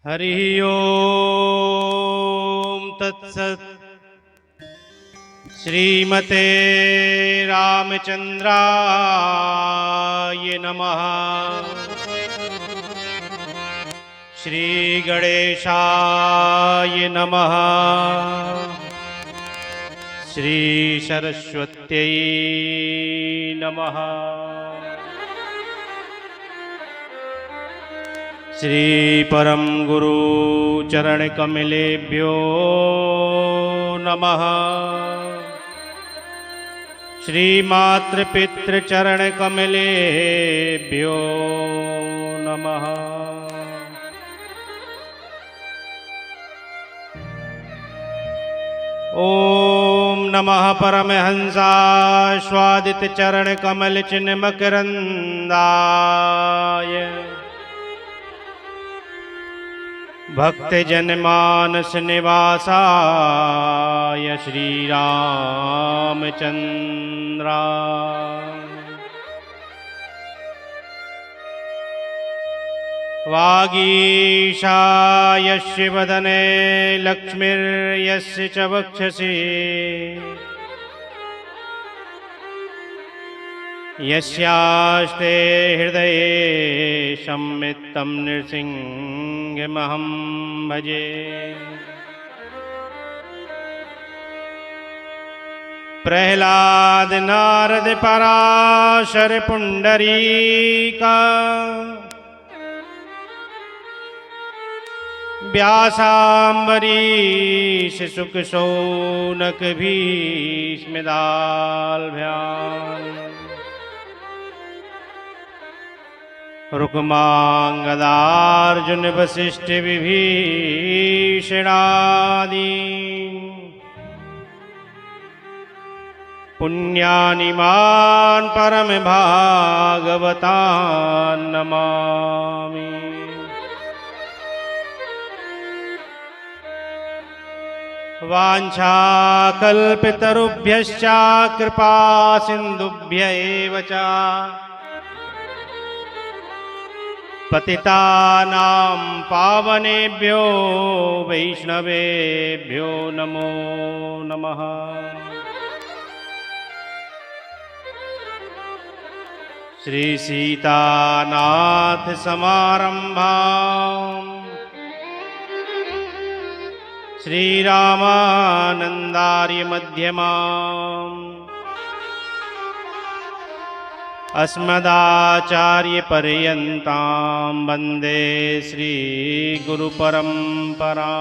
हरि ओम तत्सत्। श्रीमते रामचंद्राय नमः। श्री गणेशाय नमः। श्री सरस्वत्यै नमः। श्री परम गुरु चरण कमलेभ्यो नमः। श्री मातृपितृ चरण कमलेभ्यो नमः। ओम नमः परमहंसास्वादित चरण कमल चिन्ह मकरंदाय भक्त जनमानस निवासाय श्री रामचंद्राय। वागीशायस्य वदने लक्ष्मीर्यस्य च वक्षसि यस्यास्ते हृदये संवित्तं नृसिंहमहं भजे। प्रह्लाद नारद पराशर पुंडरीका व्यासाम्बरीश शुक शौनक भीष्मदाल्भ्याम् रुक्मांगदार्जुन वसिष्ठ विभीषणादि पुण्यानिमान परम भागवतान् नमामि। वाञ्छाकल्पतरुभ्यश्च कृपा सिन्धुभ्य एव च पतितानां पावनेभ्यो वैष्णवेभ्यो नमो नमः। श्री सीतानाथ समारंभाम् श्री रामानंदार्य मध्यमाम् अस्मदाचार्य पर्यन्तां वन्दे श्री गुरु परंपरा।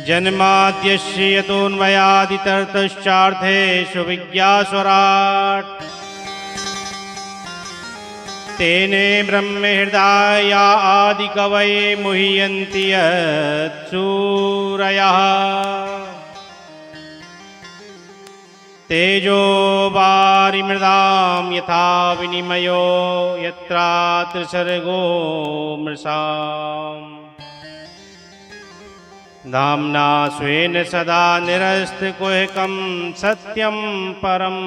जन्माद्यस्य यतोऽन्वयादितरतश्चार्थेषु विज्ञास्वराट् तेने ब्रह्महृदाय आदिकवये मुह्यन्ति यत्सूरयः। तेजो वारिमृदां यथा विनिमयो यत्र त्रिसर्गो मृषा धाम्ना स्वेन सदा निरस्तकुहकं सत्यं परं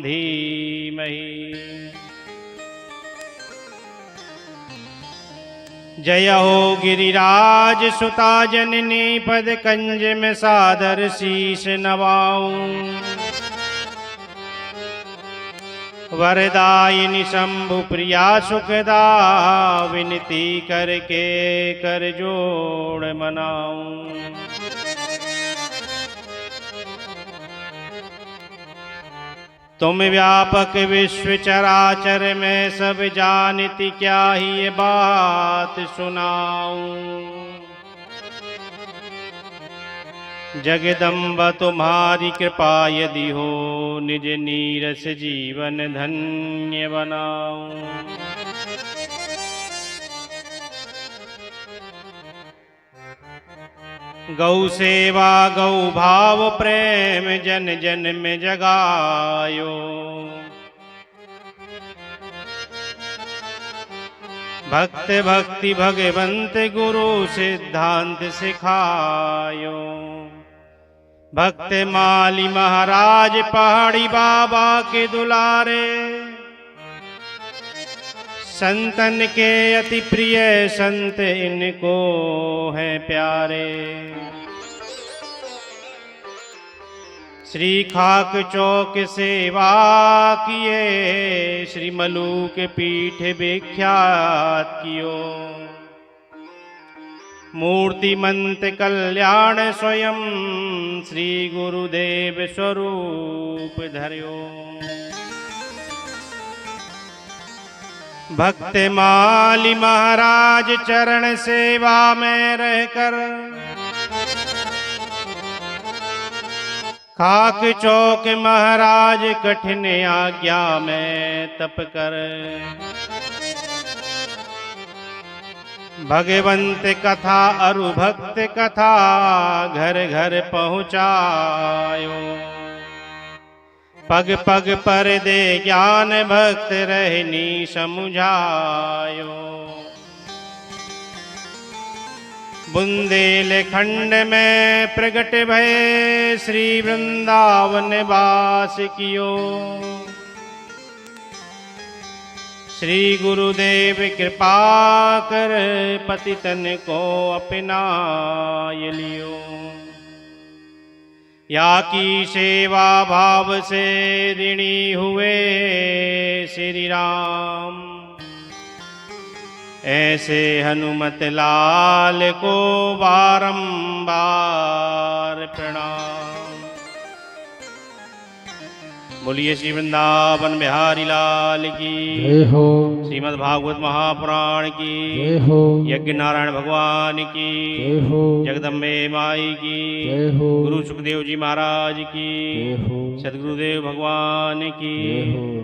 धीमहि। जय हो गिरिराज सुता जननी पद कंज में सादर शीश नवाऊं। वरदायिनी शंभु प्रिया सुखदा विनती करके कर जोड़ मनाऊं। तुम व्यापक विश्व चराचर में सब जानती क्या ही ये बात सुनाऊं। जगदम्ब तुम्हारी कृपा यदि हो निज नीरस जीवन धन्य बनाऊं। गौ सेवा गौ भाव प्रेम जन जन में जगायो। भक्त भक्ति भगवंत गुरु सिद्धांत सिखायो। भक्त माली महाराज पहाड़ी बाबा के दुलारे संतन के अति प्रिय संत इनको है प्यारे। श्री खाक चौक सेवा किए, श्री मलूक पीठ विख्यात कियो। मूर्तिमंत कल्याण स्वयं, श्री गुरुदेव स्वरूप धर्यो। भक्त माली महाराज चरण सेवा में रहकर, खाक चौक महाराज कठिन आज्ञा में तप कर। भगवंत कथा अरु भक्त कथा घर घर पहुँचायो। पग पग पर दे ज्ञान भक्त रहनी समुझायो। बुंदेलखंड में प्रगट भय, श्री वृंदावन वास कियो। श्री गुरुदेव कृपा कर, पतितन को अपनाय लियो। या की सेवा भाव से ऋणी हुए श्री राम। ऐसे हनुमत लाल को बारंबार प्रणाम। बोलिए श्री वृंदावन बिहारी लाल की जय हो। श्रीमद् भागवत महापुराण की जय हो। यज्ञ नारायण भगवान की जय हो। जगदम्बे माई की जय हो। गुरु सुखदेव जी महाराज की जय हो। सदगुरुदेव भगवान की जय हो।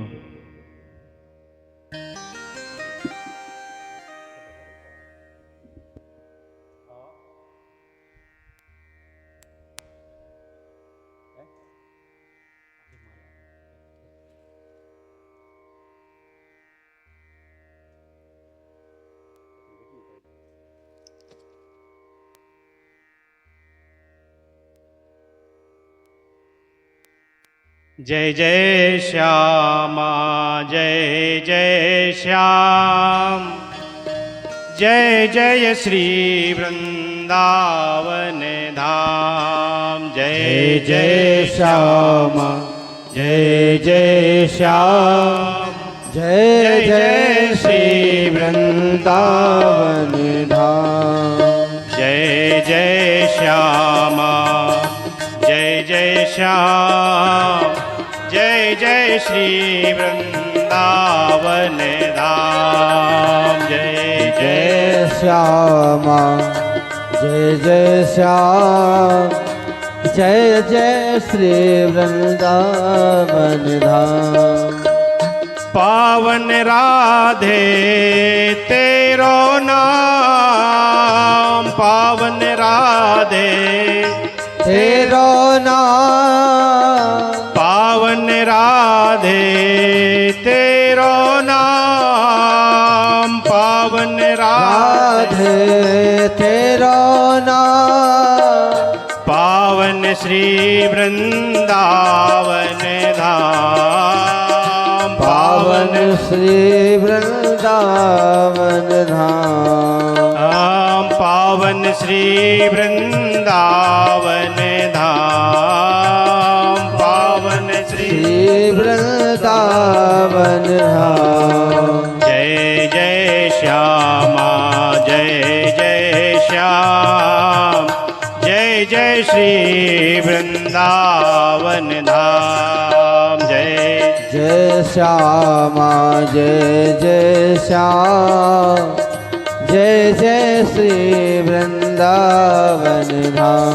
जय जय श्यामा जय जय श्याम। जय जय श्री वृंदावन धाम। जय जय श्यामा जय जय श्याम। जय जय श्री वृंदावन धाम। जय जय श्यामा जय जय श्याम। जय जय श्री वृंदावन धाम। जय जय श्यामा जय जय श्याम। जय जय श्री वृंदावन धाम। पावन राधे तेरो नाम। पावन राधे तेरो नाम। पावन राधे तेरो नाम। पावन राधे तेरो नाम। पावन श्री वृंदावन धाम। पावन श्री वृंदावन धाम। पावन श्री वृंदावन धाम। पावन श्री वृंदावन धाम। जय जय श्यामा जय जय श्याम। जय जय श्री वृंदावन धाम। जय जय श्यामा जय जय श्याम। जय जय श्री वृंदावन धाम।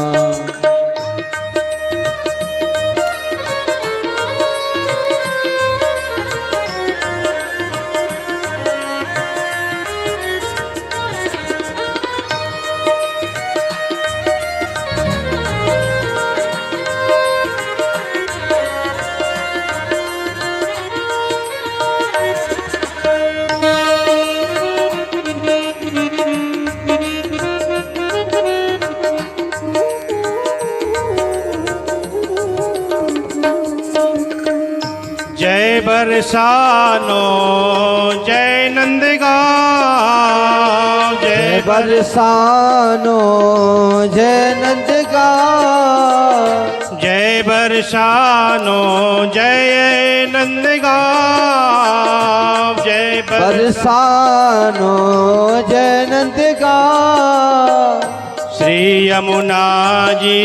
बरसानो जय नंदगांव जय बरसानो जय नंदगांव जय बरसानो जय नंदगांव जय बरसानो जय नंदगांव श्री यमुना जी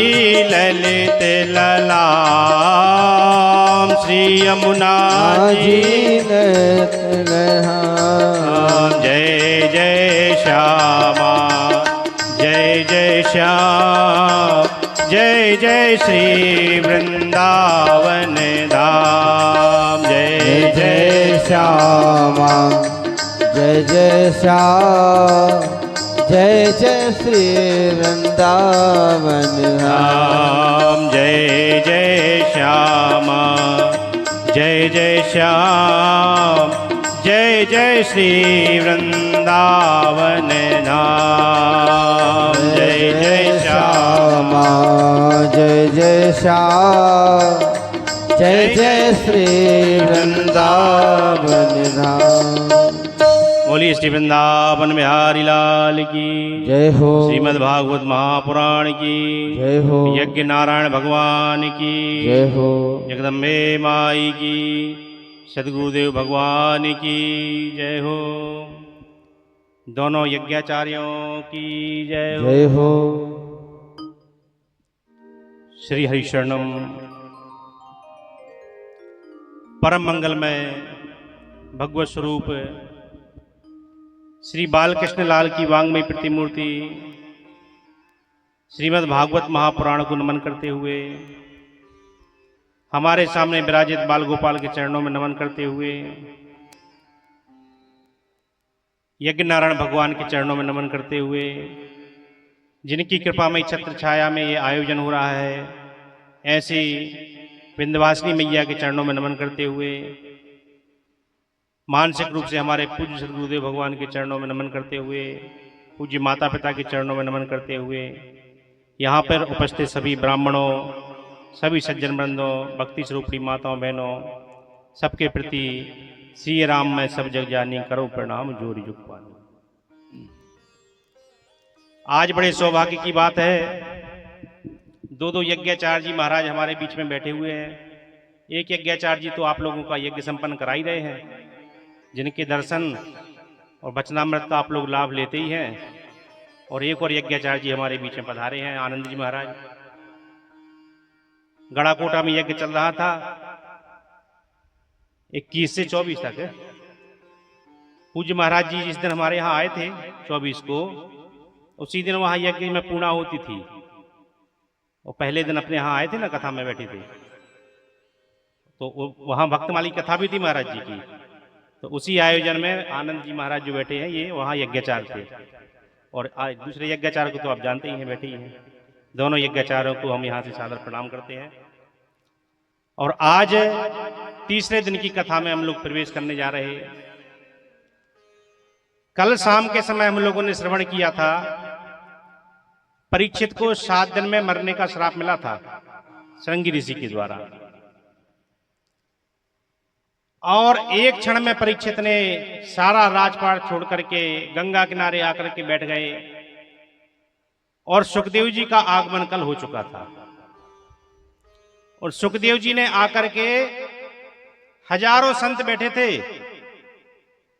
ललित ललाम श्री यमुना जी जय जय श्यामा जय जय श्याम जय जय श्री वृंदावन धाम जय जय श्यामा जय जय श्याम जय जय श्री वृंदावन धाम जय जय श्यामा जय जय श्याम जय जय श्री वृंदावन धाम जय जय श्यामा जय जय श्याम जय जय श्री वृंदावन धाम। बोलिए श्री वृंदावन बिहारी लाल की जय हो। श्रीमद् भागवत महापुराण की जय हो। यज्ञ नारायण भगवान की जय हो। जगदम्बे माई की सदगुरुदेव भगवान की जय हो। दोनों यज्ञाचार्यों की जय हो। जय हो। श्री हरिशरणम परम मंगलमय भगवत स्वरूप श्री बालकृष्ण लाल की वांग्मय प्रतिमूर्ति श्रीमद् भागवत महापुराण को नमन करते हुए, हमारे सामने विराजित बाल गोपाल के चरणों में नमन करते हुए, यज्ञ नारायण भगवान के चरणों में नमन करते हुए, जिनकी कृपामयी छत्र छाया में ये आयोजन हो रहा है, ऐसी विंध्यवासिनी मैया के चरणों में नमन करते हुए, मानसिक रूप से हमारे पूज्य सदगुरुदेव भगवान के चरणों में नमन करते हुए, पूज्य माता पिता के चरणों में नमन करते हुए, यहाँ पर उपस्थित सभी ब्राह्मणों, सभी सज्जन वृंदों, भक्ति स्वरूपी माताओं बहनों, सबके प्रति श्री राम मैं सब जग जानी करो प्रणाम जोरी जुग पानी। आज बड़े सौभाग्य की बात है, दो यज्ञाचार्य जी महाराज हमारे बीच में बैठे हुए हैं। एक यज्ञाचार्य जी तो आप लोगों का यज्ञ संपन्न करा ही रहे हैं, जिनके दर्शन और वचनामृत का आप लोग लाभ लेते ही हैं, और एक और यज्ञाचार्य जी हमारे बीच में पधारे हैं, आनंद जी महाराज। गड़ाकोटा में यज्ञ चल रहा था 21 से 24 तक। पूज्य महाराज जी जिस दिन हमारे यहाँ आए थे 24 को, उसी दिन वहां यज्ञ में पूर्णा होती थी, और पहले दिन अपने यहाँ आए थे ना, कथा में बैठे थे, तो वहां भक्तमाली कथा भी थी महाराज जी की। तो उसी आयोजन में आनंद जी महाराज जो बैठे हैं, ये वहाँ यज्ञाचार्य थे, और दूसरे यज्ञाचार्य को तो आप जानते ही हैं, बैठे ही हैं। दोनों यज्ञाचार्यों को हम यहाँ से सादर प्रणाम करते हैं। और आज तीसरे दिन की कथा में हम लोग प्रवेश करने जा रहे हैं। कल शाम के समय हम लोगों ने श्रवण किया था, परीक्षित को 7 दिन में मरने का श्राप मिला था श्रृंगी ऋषि के द्वारा, और एक क्षण में परीक्षित ने सारा राजपाट छोड़ करके गंगा किनारे आकर के बैठ गए, और सुखदेव जी का आगमन कल हो चुका था। और सुखदेव जी ने आकर के, हजारों संत बैठे थे,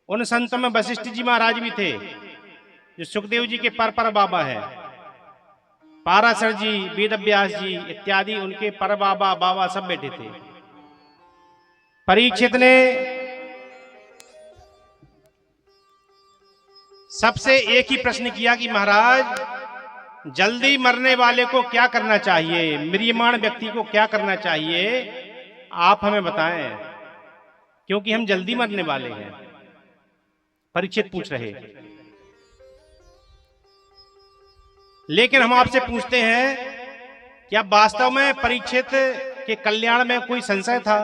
उन संतों में वशिष्ठ जी महाराज भी थे, जो सुखदेव जी के पर बाबा है। पाराशर जी, वेदव्यास जी इत्यादि उनके पर बाबा सब बैठे थे। परीक्षित ने सबसे एक ही प्रश्न किया कि महाराज, जल्दी मरने वाले को क्या करना चाहिए, म्रियमाण व्यक्ति को क्या करना चाहिए, आप हमें बताएं, क्योंकि हम जल्दी मरने वाले हैं। परीक्षित पूछ रहे। लेकिन हम आपसे पूछते हैं, क्या वास्तव में परीक्षित के कल्याण में कोई संशय था?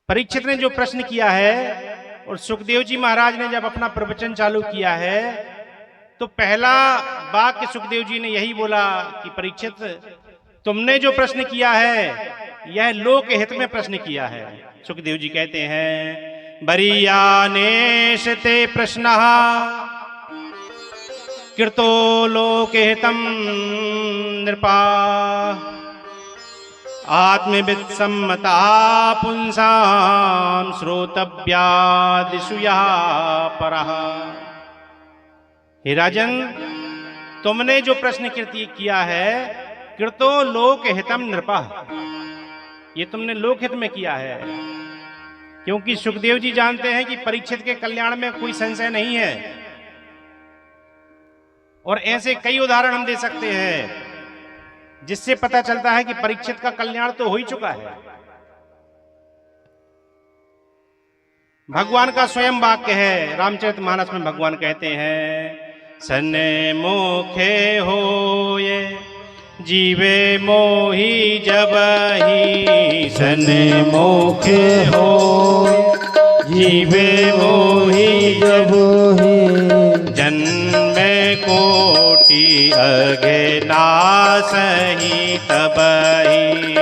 परीक्षित ने जो प्रश्न किया है, और सुखदेव जी महाराज ने जब अपना प्रवचन चालू किया है, तो पहला वाक्य सुखदेव जी ने यही बोला कि परीक्षित, तुमने जो प्रश्न किया है यह लोक हित में प्रश्न किया है। सुखदेव जी कहते हैं, बरीयानेश ते प्रश्न कृतो लोक हितम नृपा आत्मविद सम्मता पुंसाम श्रोतव्यादिषु यः परः। हे राजन, तुमने जो प्रश्न किया है, कृतो लोक हितम नृपः, ये तुमने लोक हित में किया है, क्योंकि सुखदेव जी जानते हैं कि परीक्षित के कल्याण में कोई संशय नहीं है। और ऐसे कई उदाहरण हम दे सकते हैं जिससे पता चलता है कि परीक्षित का कल्याण तो हो ही चुका है। भगवान का स्वयं वाक्य है, रामचरितमानस में भगवान कहते हैं, सन्मुखे होए जीवे मोहि जबहि, सन्मुखे होए जीवे मोहि जबहि, जन्मे कोटि अघे नासहि तबहि,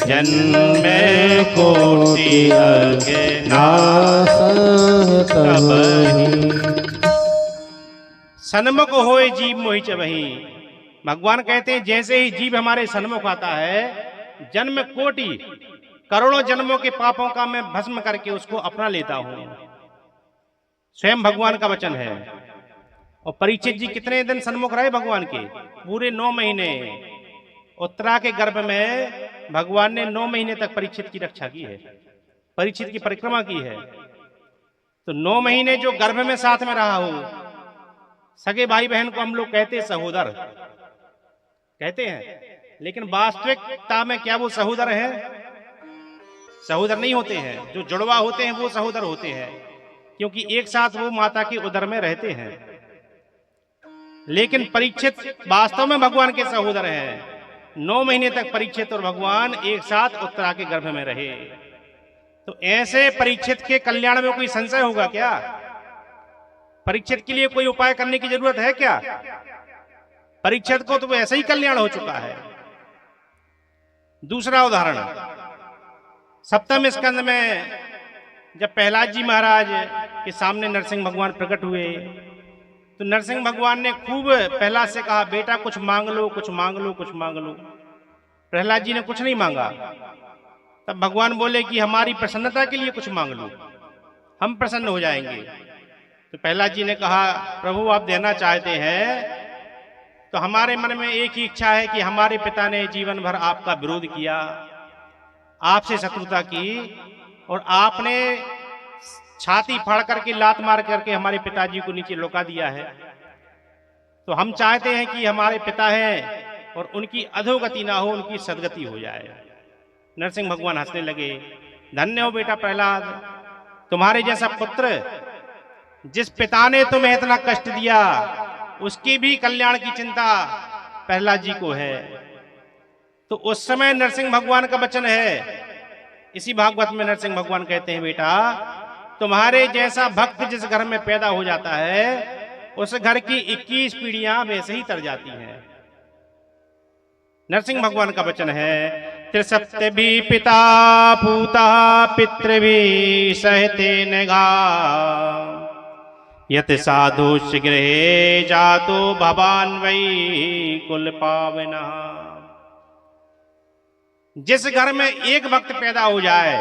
जन्मे कोटि अघे नासहि तबहि। सन्मुख होए जीव मोहि चबहि, भगवान कहते हैं जैसे ही जीव हमारे सन्मुख आता है, जन्म कोटि करोड़ों जन्मों के पापों का मैं भस्म करके उसको अपना लेता हूं। स्वयं भगवान का वचन है। और परीक्षित जी कितने दिन सन्मुख रहे भगवान के? पूरे 9 महीने। उत्तरा के गर्भ में भगवान ने 9 महीने तक परीक्षित की रक्षा की है, परीक्षित की परिक्रमा की है। तो 9 महीने जो गर्भ में साथ में रहा हो, सगे भाई बहन को हम लोग कहते सहोदर कहते हैं, लेकिन वास्तविकता में क्या वो सहोदर हैं? सहोदर नहीं होते हैं। जो जुड़वा होते हैं वो सहोदर होते हैं, क्योंकि एक साथ वो माता के उदर में रहते हैं। लेकिन परीक्षित वास्तव में भगवान के सहोदर हैं। 9 महीने तक परीक्षित और भगवान एक साथ उत्तरा के गर्भ में रहे। तो ऐसे परीक्षित के कल्याण में कोई संशय होगा क्या? परीक्षित के लिए कोई उपाय करने की जरूरत है क्या? परीक्षित को तो ऐसे ही कल्याण हो चुका है। दूसरा उदाहरण, सप्तम स्कंद में जब प्रहलाद जी महाराज के सामने नरसिंह भगवान प्रकट हुए, तो नरसिंह भगवान ने खूब प्रहलाद से कहा, बेटा कुछ मांग लो, कुछ मांग लो, कुछ मांग लो। प्रहलाद जी ने कुछ नहीं मांगा। तब भगवान बोले कि हमारी प्रसन्नता के लिए कुछ मांग लो, हम प्रसन्न हो जाएंगे। तो प्रहलाद जी ने कहा, प्रभु आप देना चाहते हैं तो हमारे मन में एक ही इच्छा है कि हमारे पिता ने जीवन भर आपका विरोध किया, आपसे शत्रुता की, और आपने छाती फाड़ करके लात मार करके हमारे पिताजी को नीचे लुका दिया है। तो हम चाहते हैं कि हमारे पिता हैं और उनकी अधोगति ना हो, उनकी सदगति हो जाए। नरसिंह भगवान हंसने लगे, धन्य हो बेटा प्रहलाद, तुम्हारे जैसा पुत्र, जिस पिता ने तुम्हें इतना कष्ट दिया उसकी भी कल्याण की चिंता प्रहलाद जी को है। तो उस समय नरसिंह भगवान का वचन है, इसी भागवत में नरसिंह भगवान कहते हैं, बेटा तुम्हारे जैसा भक्त जिस घर में पैदा हो जाता है, उस घर की 21 पीढ़ियां वैसे ही तर जाती हैं। नरसिंह भगवान का वचन है, त्रिसप्तभि पिता पूता पितृभि सहते नगा, यत साधु गृहे जातो भवान वै कुल पावना। जिस घर में एक भक्त पैदा हो जाए,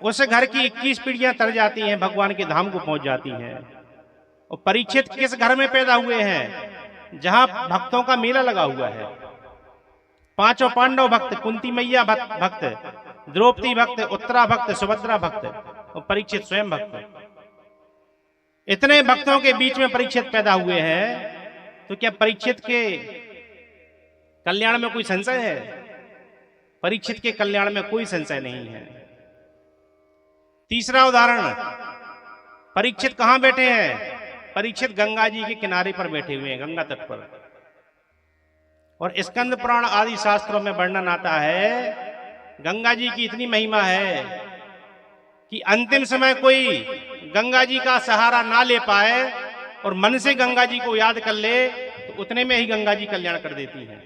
उस घर की 21 पीढ़ियां तर जाती हैं, भगवान के धाम को पहुंच जाती हैं। और परीक्षित किस घर में पैदा हुए हैं? जहां भक्तों का मेला लगा हुआ है। 5 पांडव भक्त, कुंती मैया भक्त, द्रौपदी भक्त, उत्तरा भक्त, सुभद्रा भक्त और परीक्षित स्वयं भक्त। इतने भक्तों के बीच में परीक्षित पैदा हुए हैं, तो क्या परीक्षित के कल्याण में कोई संशय है? परीक्षित के कल्याण में कोई संशय नहीं है। तीसरा उदाहरण, परीक्षित कहां बैठे हैं? परीक्षित गंगा जी के किनारे पर बैठे हुए हैं, गंगा तट पर। और स्कंद पुराण आदि शास्त्रों में वर्णन आता है, गंगा जी की इतनी महिमा है कि अंतिम समय कोई गंगा जी का सहारा ना ले पाए और मन से गंगा जी को याद कर ले, तो उतने में ही गंगा जी कल्याण कर देती हैं।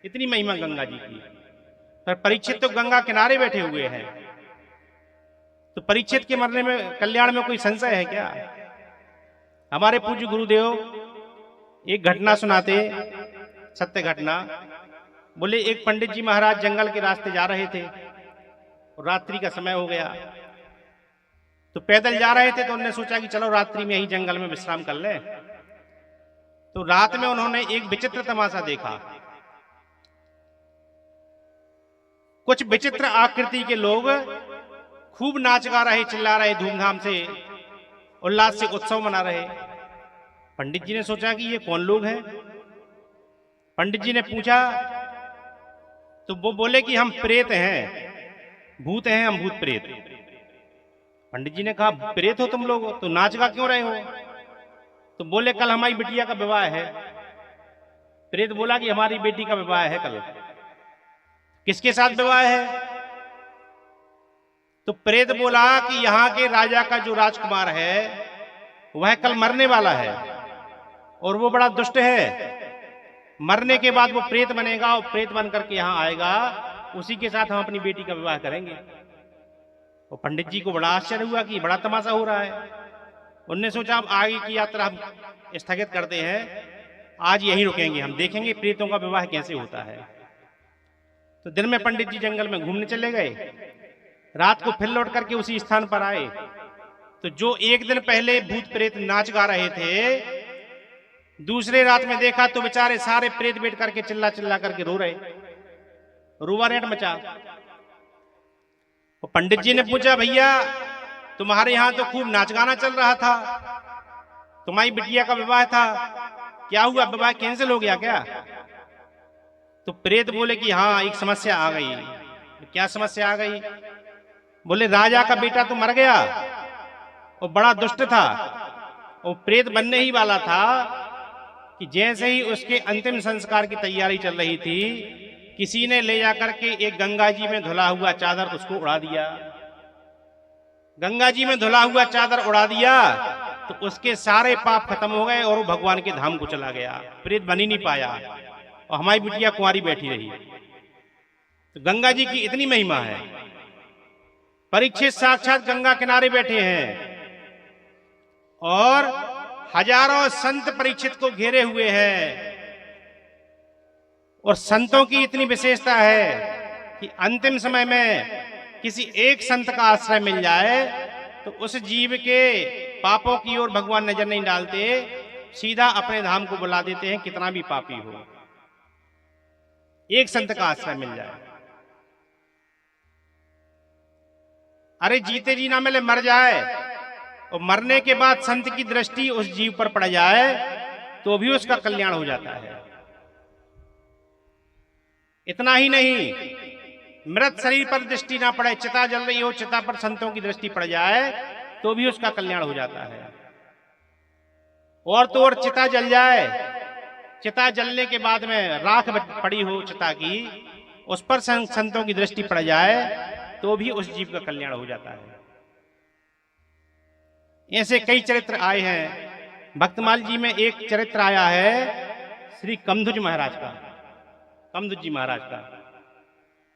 इतनी महिमा गंगा जी की। पर परीक्षित तो गंगा किनारे बैठे हुए हैं, तो परीक्षित के मरने में, कल्याण में कोई संशय है क्या? हमारे पूज्य गुरुदेव एक घटना सुनाते, सत्य घटना। बोले एक पंडित जी महाराज जंगल के रास्ते जा रहे थे और रात्रि का समय हो गया, तो पैदल जा रहे थे, तो उन्होंने सोचा कि चलो रात्रि में ही जंगल में विश्राम कर लें। तो रात में उन्होंने एक विचित्र तमाशा देखा। कुछ विचित्र आकृति के लोग खूब नाच गा रहे, चिल्ला रहे, धूमधाम से उल्लास से उत्सव मना रहे। पंडित जी ने सोचा कि ये कौन लोग हैं। पंडित जी ने पूछा तो वो बोले कि हम प्रेत हैं, भूत हैं, हम भूत प्रेत। पंडित जी ने कहा प्रेत हो तुम लोग, तो नाच गा क्यों रहे हो? तो बोले कल हमारी बिटिया का विवाह है। प्रेत बोला कि हमारी बेटी का विवाह है कल। किसके साथ विवाह है? तो प्रेत बोला कि यहाँ के राजा का जो राजकुमार है वह कल मरने वाला है और वो बड़ा दुष्ट है। मरने के बाद वो प्रेत बनेगा और प्रेत बन करके यहाँ आएगा, उसी के साथ हम अपनी बेटी का विवाह करेंगे। और पंडित जी को बड़ा आश्चर्य हुआ कि बड़ा तमाशा हो रहा है। उनने सोचा अब आगे की यात्रा हम स्थगित करते हैं, आज यहीं रुकेंगे, हम देखेंगे प्रेतों का विवाह कैसे होता है। तो दिन में पंडित जी जंगल में घूमने चले गए, रात को फिर लौट करके उसी स्थान पर आए। तो जो एक दिन पहले भूत प्रेत नाच गा रहे थे, दूसरे रात में देखा तो बेचारे सारे प्रेत बैठ करके चिल्ला चिल्ला करके रो रहे, रुआरेट मचा। तो पंडित जी ने पूछा भैया तुम्हारे यहां तो खूब नाच गाना चल रहा था, तुम्हारी बिटिया का विवाह था, क्या हुआ, विवाह कैंसिल हो गया क्या? तो प्रेत बोले कि हाँ एक समस्या आ गई। क्या समस्या आ गई? बोले राजा का बेटा तो मर गया और बड़ा दुष्ट था और प्रेत बनने ही वाला था कि जैसे ही उसके अंतिम संस्कार की तैयारी चल रही थी, किसी ने ले जाकर के एक गंगा जी में धुला हुआ चादर उसको उड़ा दिया। गंगा जी में धुला हुआ चादर उड़ा दिया तो उसके सारे पाप खत्म हो गए और वो भगवान के धाम को चला गया, प्रेत बन ही नहीं पाया और हमारी बिटिया कुंवारी बैठी रही। तो गंगा जी की इतनी महिमा है। परीक्षित साक्षात गंगा किनारे बैठे हैं और हजारों संत परीक्षित को घेरे हुए हैं। और संतों की इतनी विशेषता है कि अंतिम समय में किसी एक संत का आश्रय मिल जाए तो उस जीव के पापों की ओर भगवान नजर नहीं डालते, सीधा अपने धाम को बुला देते हैं, कितना भी पापी हो, एक संत का आश्रय मिल जाए। अरे जीते जी ना मिले, मर जाए और मरने के बाद संत की दृष्टि उस जीव पर पड़ जाए तो भी उसका कल्याण हो जाता है। इतना ही नहीं, मृत शरीर पर दृष्टि ना पड़े, चिता जल रही हो, चिता पर संतों की दृष्टि पड़ जाए तो भी उसका कल्याण हो जाता है। और तो और चिता जल जाए, चिता जलने के बाद में राख पड़ी हो चिता की, उस पर संतों की दृष्टि पड़ जाए तो भी उस जीव का कल्याण हो जाता है। ऐसे कई चरित्र आए हैं। भक्तमाल जी में एक चरित्र आया है श्री कमधुज महाराज का, कमधुज जी महाराज का,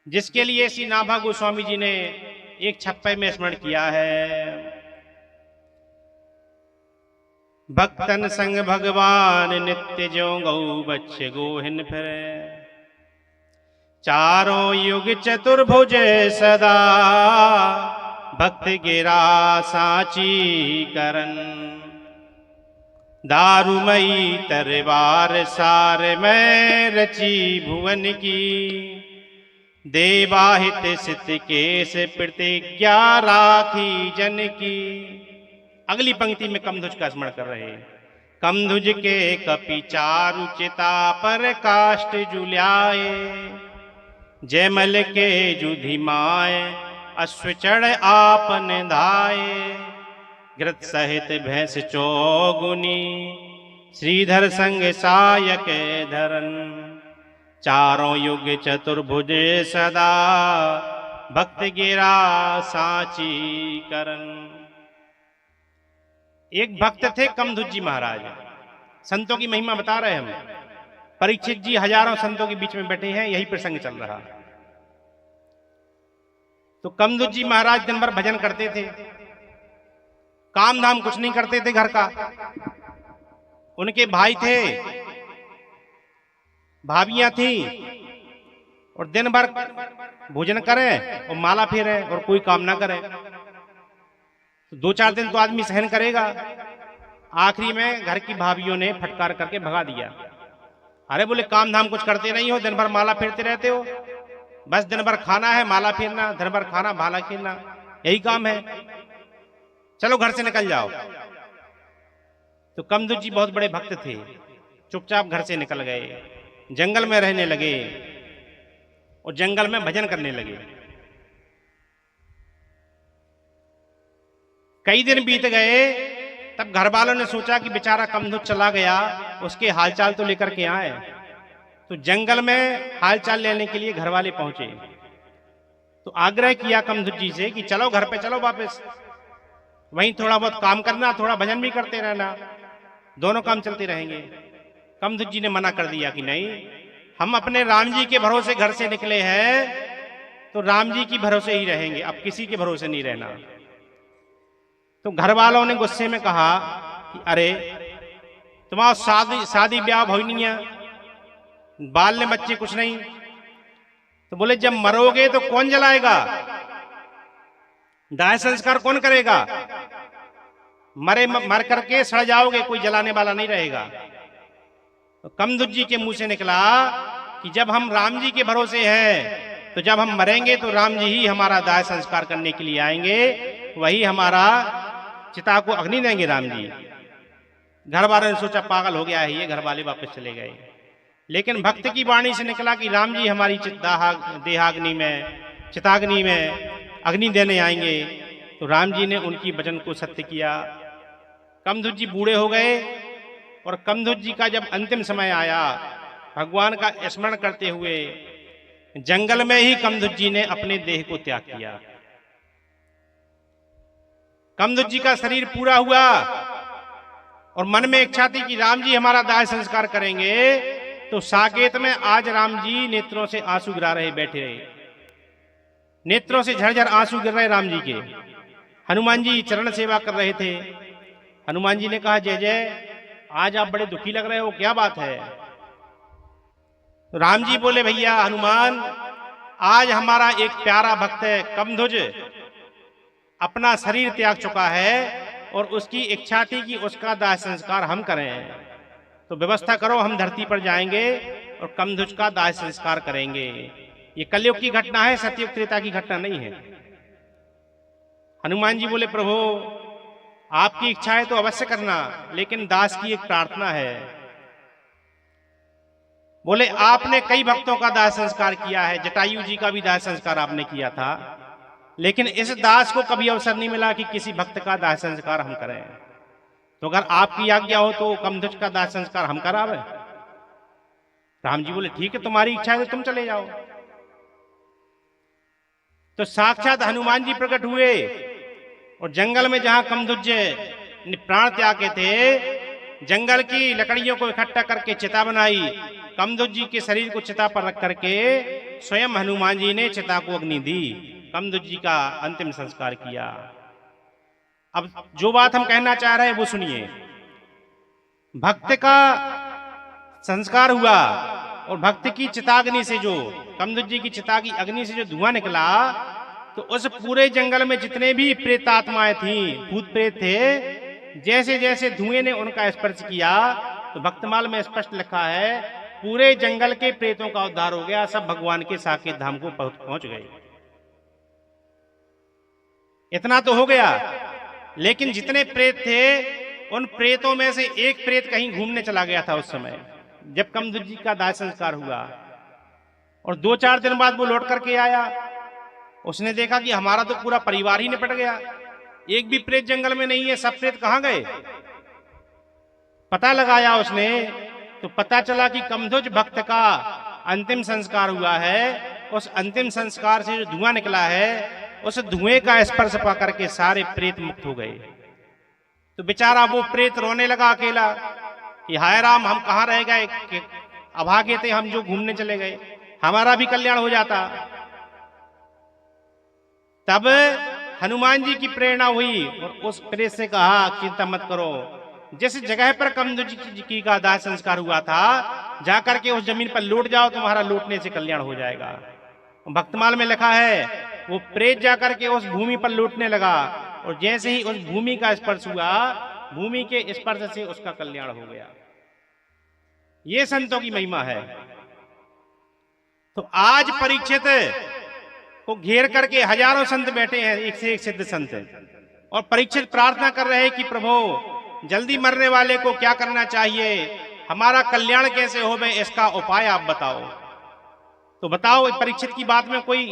जिसके लिए श्री नाभा गोस्वामी जी ने एक छप्पे में स्मरण किया है। भक्तन संग भगवान नित्य जो गौ बच्चे गोहिन फिरे, चारों युग चतुर्भुज सदा, भक्त गिरा साची करन, दारुमयी तरवार सार में रची भुवन की, देवाहित सित केस प्रतिज्ञा राखी जन की। अगली पंक्ति में कमधुज का स्मरण कर रहे हैं। कमधुज के कपि चारु चिता पर काष्ठ जुल्याए, जयमल के जुधिमाए अश्वचढ़ आपन धाये, घृत सहित भैंस चौगुनी, श्रीधर संग सायक धरन, चारों युग चतुर्भुज सदा, भक्त गिरा साची करन। एक भक्त थे कमधुज जी महाराज, संतों की महिमा बता रहे हम। परीक्षित जी हजारों संतों के बीच में बैठे हैं, यही प्रसंग चल रहा। तो कमदुत जी महाराज दिन भर भजन करते थे, काम धाम कुछ नहीं करते थे घर का। उनके भाई थे, भाभियां थी, और दिन भर भोजन करें और माला फेरे और कोई काम ना करे। तो 2-4 दिन तो आदमी सहन करेगा। आखिरी में घर की भाभियों ने फटकार करके भगा दिया। अरे बोले, काम धाम कुछ करते नहीं हो, दिन भर माला फेरते रहते हो, बस दिन भर खाना है, माला फेरना, दिन भर खाना, माला फेरना, यही काम है, चलो घर से निकल जाओ। तो कमदुत जी बहुत बड़े भक्त थे, चुपचाप घर से निकल गए, जंगल में रहने लगे और जंगल में भजन करने लगे। कई दिन बीत गए, तब घर वालों ने सोचा कि बेचारा कमदुत चला गया, उसके हालचाल तो लेकर के आए। तो जंगल में हालचाल लेने के लिए घर वाले पहुंचे। तो आग्रह किया कमदुत जी से कि चलो घर पे चलो वापस, वहीं थोड़ा बहुत काम करना, थोड़ा भजन भी करते रहना, दोनों काम चलते रहेंगे। कमदुत जी ने मना कर दिया कि नहीं, हम अपने राम जी के भरोसे घर से निकले हैं, तो राम जी की भरोसे ही रहेंगे, अब किसी के भरोसे नहीं रहना। तो घर वालों ने गुस्से में कहा कि अरे तुम्हारा शादी ब्याह भई नहीं है, बाल ने बच्चे कुछ नहीं। तो बोले, जब मरोगे तो कौन जलाएगा, दाह संस्कार कौन करेगा, मर करके सड़ जाओगे, कोई जलाने वाला नहीं रहेगा। तो कमदुत जी के मुंह से निकला कि जब हम राम जी के भरोसे हैं, तो जब हम मरेंगे तो राम जी ही हमारा दाह संस्कार करने के लिए आएंगे, वही हमारा चिता को अग्नि देंगे राम जी। घर वालों ने सोचा पागल हो गया है ये, घर वाले वापस चले गए। लेकिन भक्त की वाणी से निकला कि राम जी हमारी देहाग्नि में, चिताग्नि में अग्नि देने आएंगे। तो राम जी ने उनकी वचन को सत्य किया। कमदुत जी बूढ़े हो गए, और कमदुत जी का जब अंतिम समय आया, भगवान का स्मरण करते हुए जंगल में ही कमदुत जी ने अपने देह को त्याग किया। कमदुत जी का शरीर पूरा हुआ और मन में इच्छा थी कि राम जी हमारा दाह संस्कार करेंगे। तो साकेत में आज राम जी नेत्रों से आंसू गिरा रहे, बैठे रहे, नेत्रों से झरझर आंसू गिर रहे राम जी के। हनुमान जी चरण सेवा कर रहे थे। हनुमान जी ने कहा, जय जय, आज आप बड़े दुखी लग रहे हो, क्या बात है। तो राम जी बोले, भैया हनुमान, आज हमारा एक प्यारा भक्त है कमधुज अपना शरीर त्याग चुका है, और उसकी इच्छा थी कि उसका दाह संस्कार हम करें। तो व्यवस्था करो, हम धरती पर जाएंगे और कमधुज का दाह संस्कार करेंगे। ये कलयुग की घटना है, सतयुग त्रेता की घटना नहीं है। हनुमान जी बोले, प्रभु आपकी इच्छा है तो अवश्य करना, लेकिन दास की एक प्रार्थना है। बोले, आपने कई भक्तों का दाह संस्कार किया है, जटायु जी का भी दाह संस्कार आपने किया था, लेकिन इस दास को कभी अवसर नहीं मिला कि किसी भक्त का दाह संस्कार हम करें। तो अगर आपकी आज्ञा हो तो कमधुज का दाह संस्कार हम करावे। राम जी बोले, ठीक है, तुम्हारी इच्छा है तो तुम चले जाओ। तो साक्षात हनुमान जी प्रकट हुए, और जंगल में जहां कमधुज ने प्राण त्यागे थे, जंगल की लकड़ियों को इकट्ठा करके चिता बनाई। कमधुज जी के शरीर को चिता पर रख करके स्वयं हनुमान जी ने चिता को अग्नि दी, कमधुज जी का अंतिम संस्कार किया। अब जो बात हम कहना चाह रहे हैं वो सुनिए। भक्त का संस्कार हुआ, और भक्त की चिताग्नि से, जो कमधुज जी की चिता की अग्नि से जो धुआं निकला, तो उस पूरे जंगल में जितने भी प्रेतात्माएं थीं, भूत प्रेत थे, जैसे जैसे धुएं ने उनका स्पर्श किया, तो भक्तमाल में स्पष्ट लिखा है, पूरे जंगल के प्रेतों का उद्धार हो गया, सब भगवान के साकेत धाम को पहुंच गए। इतना तो हो गया, लेकिन जितने प्रेत थे, उन प्रेतों में से एक प्रेत कहीं घूमने चला गया था उस समय, जब कमधुज जी का दाह संस्कार हुआ। और 2-4 दिन बाद वो लौट करके आया। उसने देखा कि हमारा तो पूरा परिवार ही निपट गया, एक भी प्रेत जंगल में नहीं है, सब प्रेत कहां गए। पता लगाया उसने, तो पता चला कि कमधुज भक्त का अंतिम संस्कार हुआ है। उस अंतिम संस्कार से जो धुआं निकला है, उस धुएं का स्पर्श पा करके सारे प्रेत मुक्त हो गए। तो बेचारा वो प्रेत रोने लगा अकेला कि हाय राम, हम कहां रह गए, अभागे थे हम जो घूमने चले गए, हमारा भी कल्याण हो जाता। तब हनुमान जी की प्रेरणा हुई और उस प्रेत से कहा चिंता मत करो, जिस जगह पर कमदूत जी का दाह संस्कार हुआ था जाकर के उस जमीन पर लौट जाओ, तुम्हारा लौटने से कल्याण हो जाएगा। भक्तमाल में लिखा है वो प्रेत जाकर के उस भूमि पर लौटने लगा और जैसे ही उस भूमि का स्पर्श हुआ, भूमि के स्पर्श से उसका कल्याण हो गया। ये संतों की महिमा है। तो आज परीक्षित को घेर करके हजारों संत बैठे हैं, एक से एक सिद्ध संत, और परीक्षित प्रार्थना कर रहे हैं कि प्रभु जल्दी मरने वाले को क्या करना चाहिए, हमारा कल्याण कैसे हो, इसका उपाय आप बताओ। तो बताओ, परीक्षित की बात में कोई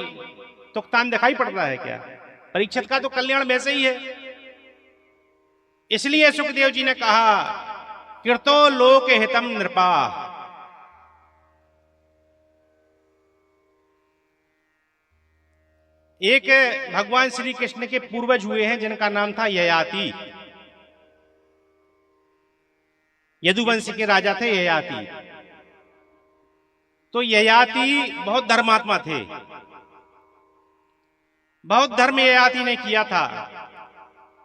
तुकतान दिखाई पड़ता है क्या? परीक्षित का तो कल्याण वैसे ही है। इसलिए सुखदेव जी ने कहा कृतो लोक हितम नृपा। एक भगवान श्री कृष्ण के पूर्वज हुए हैं जिनका नाम था ययाति। यदुवंश के राजा थे ययाति। तो ययाति बहुत धर्मात्मा थे, बहुत धर्म ययाति ने किया था,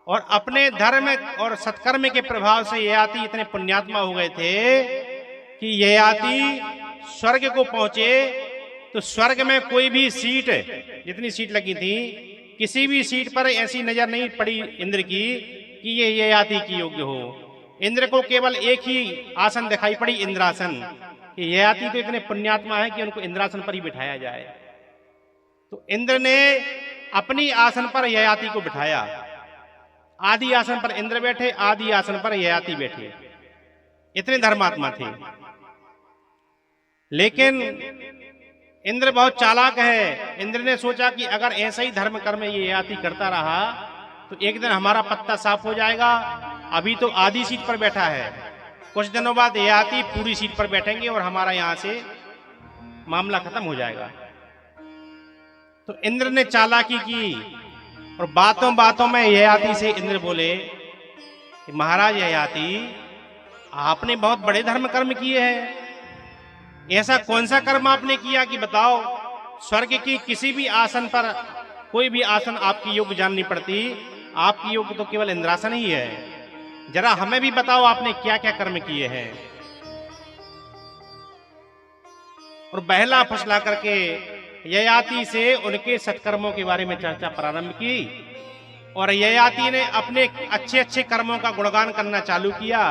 और अपने धर्म और सत्कर्म के प्रभाव से ययाति इतने पुण्यात्मा हो गए थे कि ययाति स्वर्ग को पहुंचे तो स्वर्ग में कोई भी सीट, जितनी सीट लगी थी, किसी भी सीट पर ऐसी नजर नहीं पड़ी इंद्र की कि ये ययाति की योग्य हो। इंद्र को केवल एक ही आसन दिखाई पड़ी, इंद्रासन, कि ययाति तो इतने पुण्यात्मा है कि उनको इंद्रासन पर ही बिठाया जाए। तो इंद्र ने अपनी आसन पर ययाति को बिठाया। आदि आसन पर इंद्र बैठे, आदि आसन पर ययाति बैठे। इतने धर्मात्मा थे। लेकिन इंद्र बहुत चालाक है। इंद्र ने सोचा कि अगर ऐसा ही धर्म कर्म ये ययाति करता रहा तो एक दिन हमारा पत्ता साफ हो जाएगा। अभी तो आधी सीट पर बैठा है, कुछ दिनों बाद ययाति पूरी सीट पर बैठेंगे और हमारा यहां से मामला खत्म हो जाएगा। तो इंद्र ने चालाकी की और बातों बातों में ययाति से इंद्र बोले कि महाराज ययाति, आपने बहुत बड़े धर्म कर्म किए हैं। ऐसा कौन सा कर्म आपने किया कि बताओ, स्वर्ग की किसी भी आसन पर, कोई भी आसन आपकी योग्य जाननी पड़ती, आपकी योग्य तो केवल इंद्रासन ही है। जरा हमें भी बताओ आपने क्या क्या कर्म किए हैं। और बहला फुसला करके ययाति से उनके सत्कर्मों के बारे में चर्चा प्रारंभ की और ययाति ने अपने अच्छे अच्छे कर्मों का गुणगान करना चालू किया।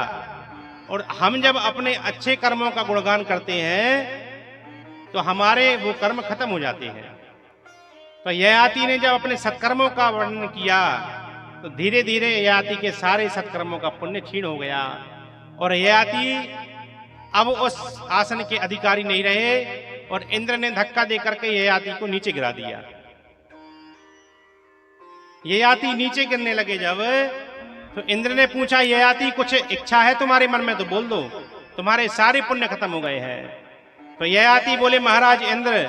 और हम जब अपने अच्छे कर्मों का गुणगान करते हैं तो हमारे वो कर्म खत्म हो जाते हैं। तो ययाति ने जब अपने सत्कर्मों का वर्णन किया तो धीरे धीरे ययाति के सारे सत्कर्मों का पुण्य क्षीण हो गया और ययाति अब उस आसन के अधिकारी नहीं रहे और इंद्र ने धक्का देकर के ययाति को नीचे गिरा दिया। ययाति नीचे गिरने लगे जब, तो इंद्र ने पूछा ययाति कुछ इच्छा है तुम्हारे मन में तो बोल दो, तुम्हारे सारे पुण्य खत्म हो गए हैं। तो ययाति बोले महाराज इंद्र,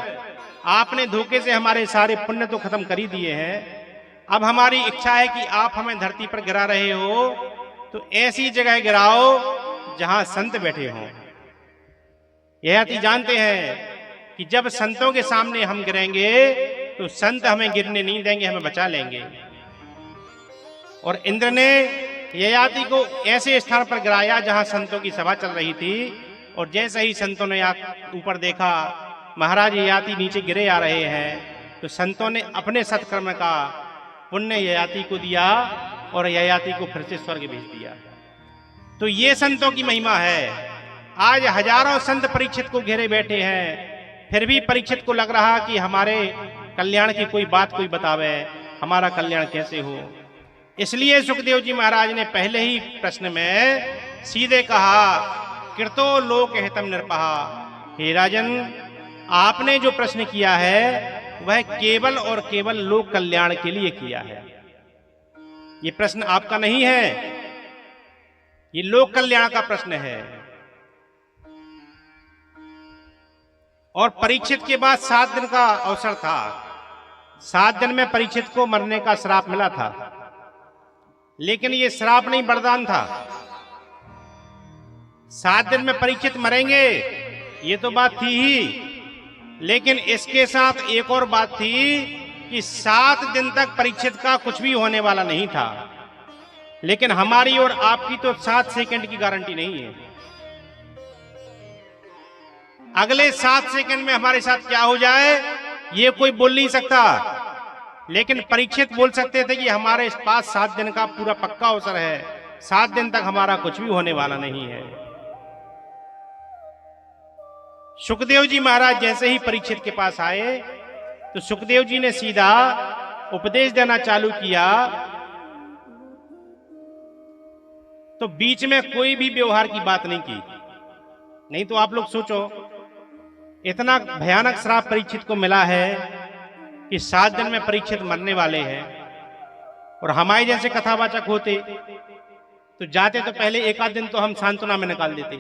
आपने धोखे से हमारे सारे पुण्य तो खत्म कर ही दिए हैं। अब हमारी इच्छा है कि आप हमें धरती पर गिरा रहे हो तो ऐसी जगह गिराओ जहां संत बैठे हों। ययाति जानते हैं कि जब संतों के सामने हम गिरेंगे तो संत हमें गिरने नहीं देंगे, हमें बचा लेंगे। और इंद्र ने ययाति को ऐसे स्थान पर गिराया जहां संतों की सभा चल रही थी। और जैसे ही संतों ने ऊपर देखा महाराज ययाति नीचे गिरे आ रहे हैं, तो संतों ने अपने सत्कर्म का पुण्य ययाति को दिया और ययाति को फिर से स्वर्ग भेज दिया। तो ये संतों की महिमा है। आज हजारों संत परीक्षित को घेरे बैठे हैं, फिर भी परीक्षित को लग रहा कि हमारे कल्याण की कोई बात कोई बतावे, हमारा कल्याण कैसे हो। इसलिए सुखदेव जी महाराज ने पहले ही प्रश्न में सीधे कहा कृतो लोक हितम नृपः। हे राजन, आपने जो प्रश्न किया है वह केवल और केवल लोक कल्याण के लिए किया है। ये प्रश्न आपका नहीं है, ये लोक कल्याण का प्रश्न है। और परीक्षित के बाद 7 दिन का अवसर था। 7 दिन में परीक्षित को मरने का श्राप मिला था, लेकिन ये श्राप नहीं वरदान था। 7 दिन में परीक्षित मरेंगे ये तो बात थी ही, लेकिन इसके साथ एक और बात थी कि 7 दिन तक परीक्षित का कुछ भी होने वाला नहीं था, लेकिन हमारी और आपकी तो 7 सेकंड की गारंटी नहीं है। अगले 7 सेकंड में हमारे साथ क्या हो जाए ये कोई बोल नहीं सकता, लेकिन परीक्षित बोल सकते थे कि हमारे पास 7 दिन का पूरा पक्का अवसर है, 7 दिन तक हमारा कुछ भी होने वाला नहीं है। सुखदेव जी महाराज जैसे ही परीक्षित के पास आए तो सुखदेव जी ने सीधा उपदेश देना चालू किया, तो बीच में कोई भी व्यवहार की बात नहीं की। नहीं तो आप लोग सोचो, इतना भयानक श्राप परीक्षित को मिला है कि 7 दिन में परीक्षित मरने वाले हैं, और हमारे जैसे कथावाचक होते तो जाते तो पहले 1 आध दिन तो हम सांत्वना में निकाल देते,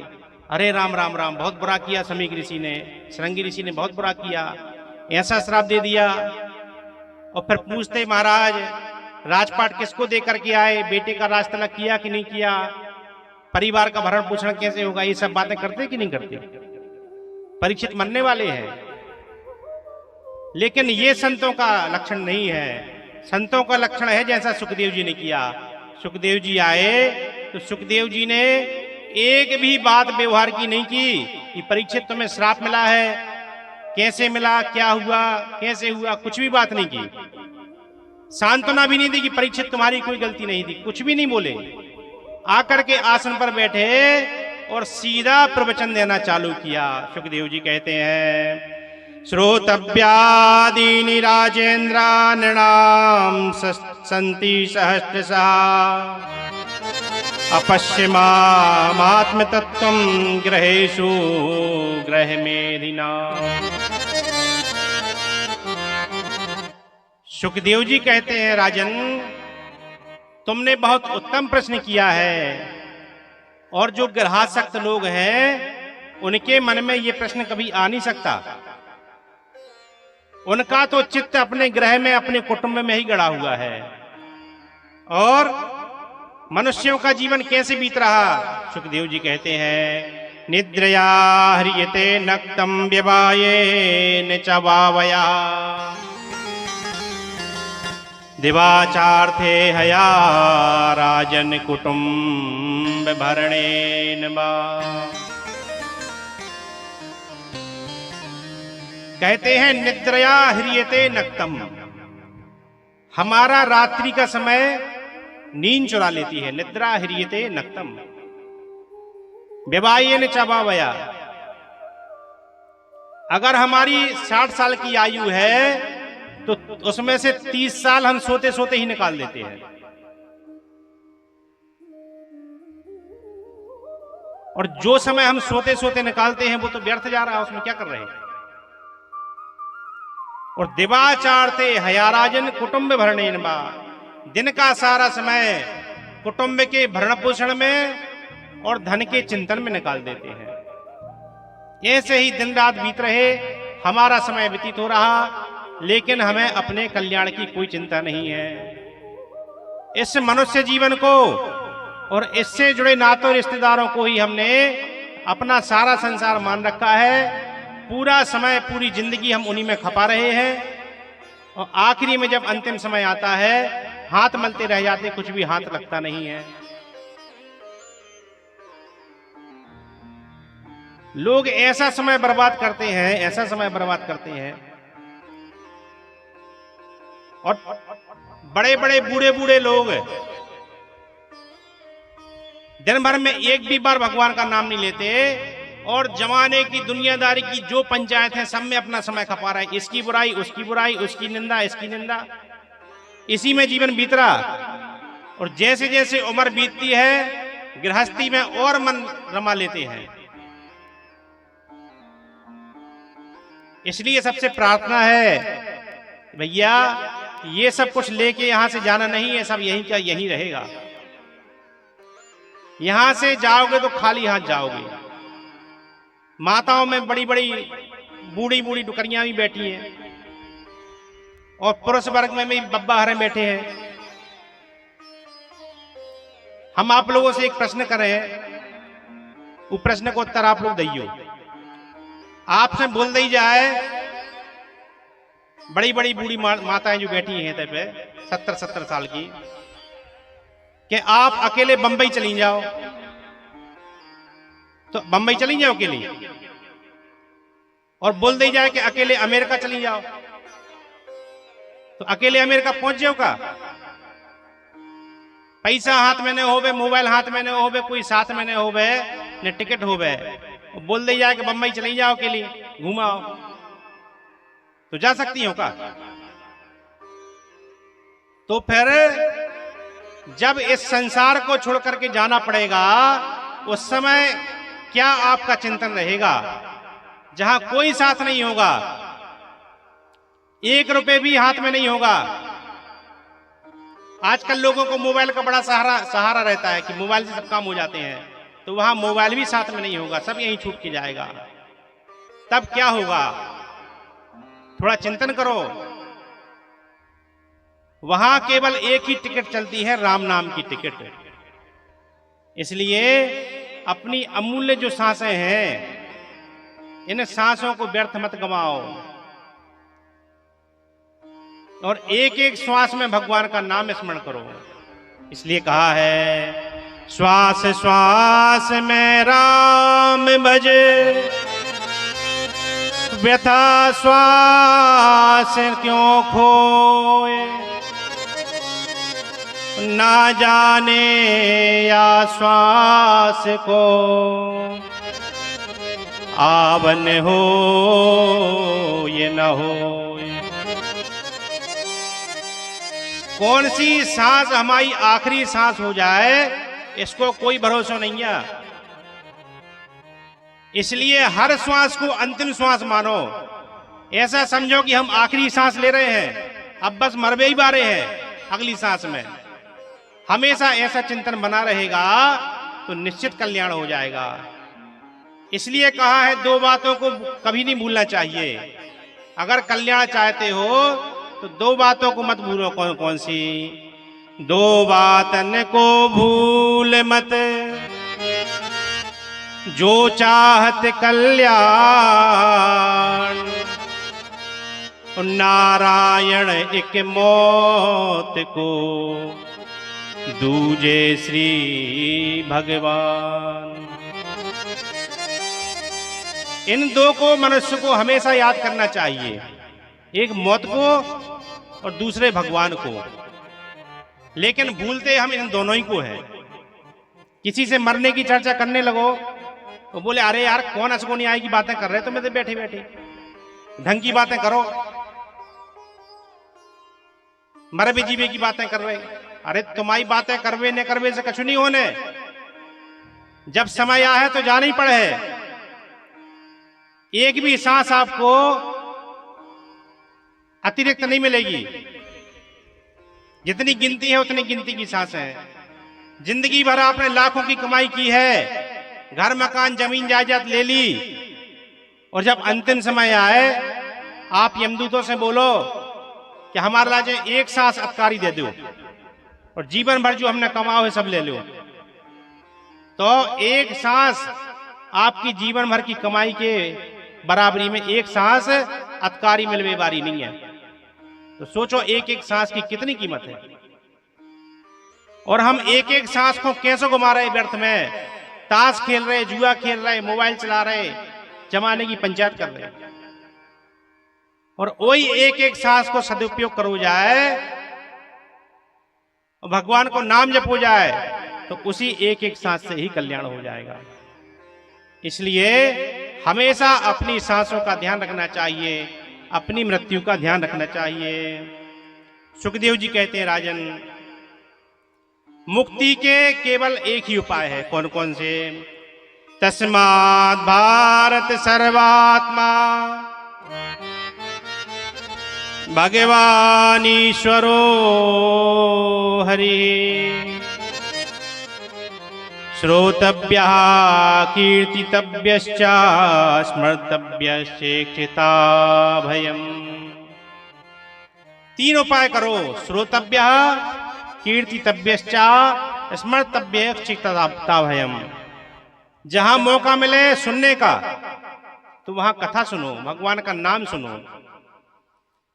अरे राम राम राम, बहुत बुरा किया समीक ऋषि ने, श्रृंगी ऋषि ने बहुत बुरा किया, ऐसा श्राप दे दिया। और फिर पूछते महाराज राजपाट किसको दे करके आए, बेटे का राज तिलक किया कि नहीं किया, परिवार का भरण पोषण कैसे होगा, ये सब बातें करते कि नहीं करते। परीक्षित मरने वाले हैं, लेकिन ये संतों का लक्षण नहीं है। संतों का लक्षण है जैसा सुखदेव जी ने किया। सुखदेव जी आए तो सुखदेव जी ने एक भी बात व्यवहार की नहीं की कि परीक्षित तुम्हें श्राप मिला है, कैसे मिला, क्या हुआ, कैसे हुआ, कुछ भी बात नहीं की। सांत्वना भी नहीं दी कि परीक्षित तुम्हारी कोई गलती नहीं थी, कुछ भी नहीं बोले। आकर के आसन पर बैठे और सीधा प्रवचन देना चालू किया। सुखदेव जी कहते हैं, श्रोतव्यादीनि राजेन्द्र नृणाम सन्ति सहस्रशः अपश्यमात्म तत्वं ग्रहेषु ग्रहमेधिना। सुखदेव जी कहते हैं, राजन तुमने बहुत उत्तम प्रश्न किया है, और जो ग्रहासक्त लोग हैं उनके मन में ये प्रश्न कभी आ नहीं सकता। उनका तो चित्त अपने ग्रह में, अपने कुटुंब में ही गड़ा हुआ है। और मनुष्यों का जीवन कैसे बीत रहा, सुखदेव जी कहते हैं, निद्रया ह्रियते नक्तम व्यवाये च वावया दिवाचार्थे हया राजन कुटुंब भरणेन वा। कहते हैं निद्रया ह्रियते नक्तम, हमारा रात्रि का समय नींद चुरा लेती है। निद्रा ह्रियते नक्तम व्यवायेन च वावया, अगर हमारी 60 साल की आयु है तो उसमें से 30 साल हम सोते सोते ही निकाल देते हैं, और जो समय हम सोते सोते निकालते हैं वो तो व्यर्थ जा रहा है, उसमें क्या कर रहे हैं। और दिवाचार्थे हयाराजन कुटुंब भरणेन वा, दिन का सारा समय कुटुंब के भरण पोषण में और धन के चिंतन में निकाल देते हैं। ऐसे ही दिन रात बीत रहे, हमारा समय व्यतीत हो रहा, लेकिन हमें अपने कल्याण की कोई चिंता नहीं है। इस मनुष्य जीवन को और इससे जुड़े नातों रिश्तेदारों को ही हमने अपना सारा संसार मान रखा है। पूरा समय, पूरी जिंदगी हम उन्हीं में खपा रहे हैं, और आखिरी में जब अंतिम समय आता है हाथ मलते रह जाते, कुछ भी हाथ लगता नहीं है। लोग ऐसा समय बर्बाद करते हैं, ऐसा समय बर्बाद करते हैं, और बड़े बड़े बूढ़े बूढ़े लोग दिन भर में एक भी बार भगवान का नाम नहीं लेते, और जमाने की दुनियादारी की जो पंचायत है सब में अपना समय खपा रहा है। इसकी बुराई, उसकी बुराई, उसकी निंदा, इसकी निंदा, इसी में जीवन बीत रहा। और जैसे जैसे उम्र बीतती है गृहस्थी में और मन रमा लेते हैं। इसलिए सबसे प्रार्थना है, भैया ये सब कुछ लेके यहां से जाना नहीं है, सब यहीं का यहीं रहेगा। यहां से जाओगे तो खाली हाथ जाओगे। माताओं में बड़ी बड़ी बूढ़ी बूढ़ी डुकरियां भी बैठी हैं, और पुरुष वर्ग में भी बब्बा हरे बैठे हैं। हम आप लोगों से एक प्रश्न कर रहे हैं, वो प्रश्न को उत्तर आप लोग दइयो। आपसे बोल दी जाए बड़ी बड़ी बूढ़ी माताएं जो बैठी हैं तय पे 70-70 साल की, कि आप अकेले बंबई चली जाओ, तो बंबई चली जाओ अकेली, और बोल दी जाए कि अकेले अमेरिका चली जाओ, तो अकेले अमेरिका पहुंच जाओ का? पैसा हाथ में न होवे, मोबाइल हाथ में न होवे, कोई साथ में न होवे, न टिकट होवे, बोल दी जाए कि बंबई चली जाओ अकेली घुमाओ, तो जा सकती हो का? तो फिर जब इस संसार को छोड़ करके जाना पड़ेगा, उस समय क्या आपका चिंतन रहेगा? जहां कोई साथ नहीं होगा, 1 रुपए भी हाथ में नहीं होगा। आजकल लोगों को मोबाइल का बड़ा सहारा रहता है कि मोबाइल से सब काम हो जाते हैं, तो वहां मोबाइल भी साथ में नहीं होगा, सब यहीं छूट के जाएगा। तब क्या होगा? थोड़ा चिंतन करो। वहां केवल एक ही टिकट चलती है, राम नाम की टिकट। इसलिए अपनी अमूल्य जो सांसें हैं, इन सांसों को व्यर्थ मत गवाओ, और एक एक श्वास में भगवान का नाम स्मरण करो। इसलिए कहा है, श्वास श्वास में राम भजे, व्यथा श्वास क्यों खोए, ना जाने या श्वास को आवन हो ये न हो। कौन सी सांस हमारी आखिरी सांस हो जाए, इसको कोई भरोसा नहीं है। इसलिए हर श्वास को अंतिम श्वास मानो। ऐसा समझो कि हम आखिरी सांस ले रहे हैं, अब बस मरबे ही बारे हैं अगली सांस में। हमेशा ऐसा चिंतन बना रहेगा तो निश्चित कल्याण हो जाएगा। इसलिए कहा है, 2 बातों को कभी नहीं भूलना चाहिए। अगर कल्याण चाहते हो तो 2 बातों को मत भूलो। कौन कौन सी? 2 बातन को भूल मत, जो चाहत कल्याण, नारायण एक मौत को, दूजे श्री भगवान। इन 2 को मनुष्य को हमेशा याद करना चाहिए, एक मौत को और दूसरे भगवान को। लेकिन भूलते हम इन दोनों ही को हैं। किसी से मरने की चर्चा करने लगो तो बोले, अरे यार कौन असगोनी आई की बातें कर रहे, तो मैं बैठे बैठे ढंग की बातें करो, मरे भी जीवे की बातें कर रहे। अरे तुम्हारी बातें करवे न करवे से कछु नहीं होने। जब समय आया है तो जाना ही पड़े। एक भी सांस आपको अतिरिक्त नहीं मिलेगी। जितनी गिनती है उतनी गिनती की सांस है। जिंदगी भर आपने लाखों की कमाई की है, घर मकान जमीन जायदाद ले ली, और जब अंतिम समय आए आप यमदूतों से बोलो कि हमारे लाजे एक सांस अबकारी दे दो और जीवन भर जो हमने कमाओ है सब ले लो, तो एक सांस आपकी जीवन भर की कमाई के बराबरी में एक सांस अबकारी मिलने वाली नहीं है। तो सोचो एक एक सांस की कितनी कीमत है। और हम एक एक सांस को कैसे घुमा रहे व्यर्थ में, ताश खेल रहे, जुआ खेल रहे, मोबाइल चला रहे, जमाने की पंचायत कर रहे। और वही एक एक सांस को सदुपयोग करो जाए और भगवान को नाम जप हो जाए तो उसी एक एक सांस से ही कल्याण हो जाएगा। इसलिए हमेशा अपनी सांसों का ध्यान रखना चाहिए, अपनी मृत्यु का ध्यान रखना चाहिए। सुखदेव जी कहते हैं, राजन मुक्ति के केवल एक ही उपाय है। कौन कौन से? तस्मात् भारत सर्वात्मा भगवान ईश्वरो हरि, श्रोतव्यः कीर्तितव्यश्च स्मर्तव्यश्चेक्षिता भयम्। 3 उपाय करो। श्रोतव्यः कीर्तितव्यश्च स्मर्तव्यश्चेक्षिता भयम्। जहां मौका मिले सुनने का तो वहां कथा सुनो, भगवान का नाम सुनो।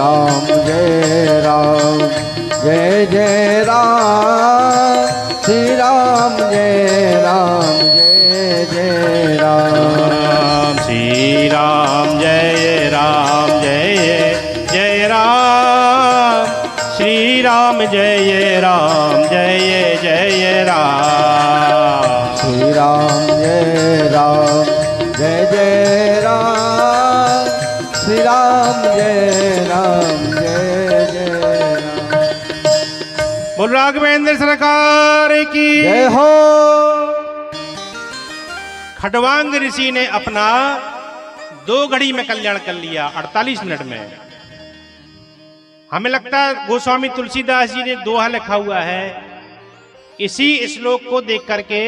राम जय राम जय जय राम श्री राम जय जय राम श्री राम जय जय राम श्री राम जय जय राम श्री राम जय जय राम श्री राम जय जय राम। बोल राघवेंद्र सरकार की जय हो। खडवांग ऋषि ने अपना 2 घड़ी में कल्याण कर लिया, 48 मिनट में। हमें लगता है गोस्वामी तुलसीदास जी ने दोहा लिखा हुआ है। इसी श्लोक को देख करके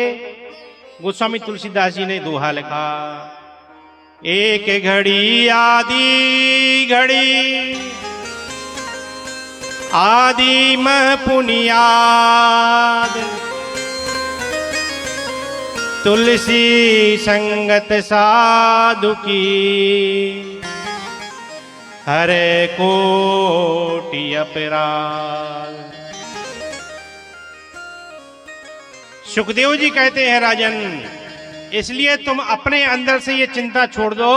गोस्वामी तुलसीदास जी ने दोहा लिखा, एक घड़ी आदि मह पुनियाद, तुलसी संगत साधु की, हरे कोटि अपराध। सुखदेव जी कहते हैं, राजन, इसलिए तुम अपने अंदर से ये चिंता छोड़ दो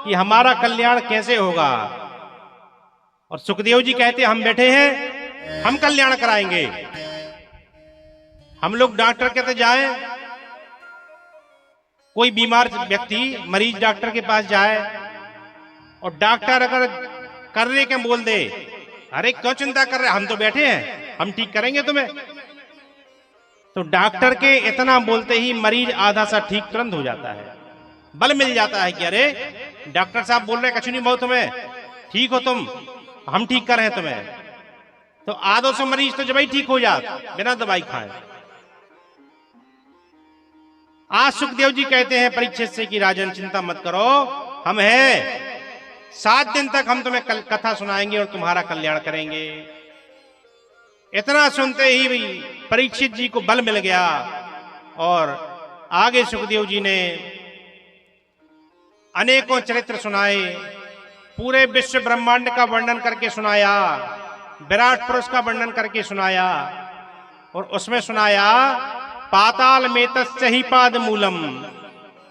कि हमारा कल्याण कैसे होगा। और सुखदेव जी कहते हैं, हम बैठे हैं, हम कल्याण कराएंगे। हम लोग डॉक्टर कहते जाए, कोई बीमार व्यक्ति मरीज डॉक्टर के पास जाए और डॉक्टर अगर करने के बोल दे, अरे क्यों चिंता कर रहे, हम तो बैठे हैं, हम ठीक करेंगे तुम्हें, तो डॉक्टर के इतना बोलते ही मरीज आधा सा ठीक तुरंत हो जाता है। बल मिल जाता है कि अरे डॉक्टर साहब बोल रहे कछु नहीं बहुत, तुम्हें ठीक हो तुम, हम ठीक कर रहे हैं तुम्हें। तो आधो से मरीज तो जब ही ठीक हो जाता बिना दवाई खाए। आज सुखदेव जी कहते हैं परीक्षित से कि राजन चिंता मत करो, हम हैं, 7 दिन तक हम तुम्हें कथा सुनाएंगे और तुम्हारा कल्याण करेंगे। इतना सुनते ही परीक्षित जी को बल मिल गया और आगे सुखदेव जी ने अनेकों चरित्र सुनाए, पूरे विश्व ब्रह्मांड का वर्णन करके सुनाया, विराट पुरुष का वर्णन करके सुनाया और उसमें सुनाया पाताल में तस्सहि पाद मूलम।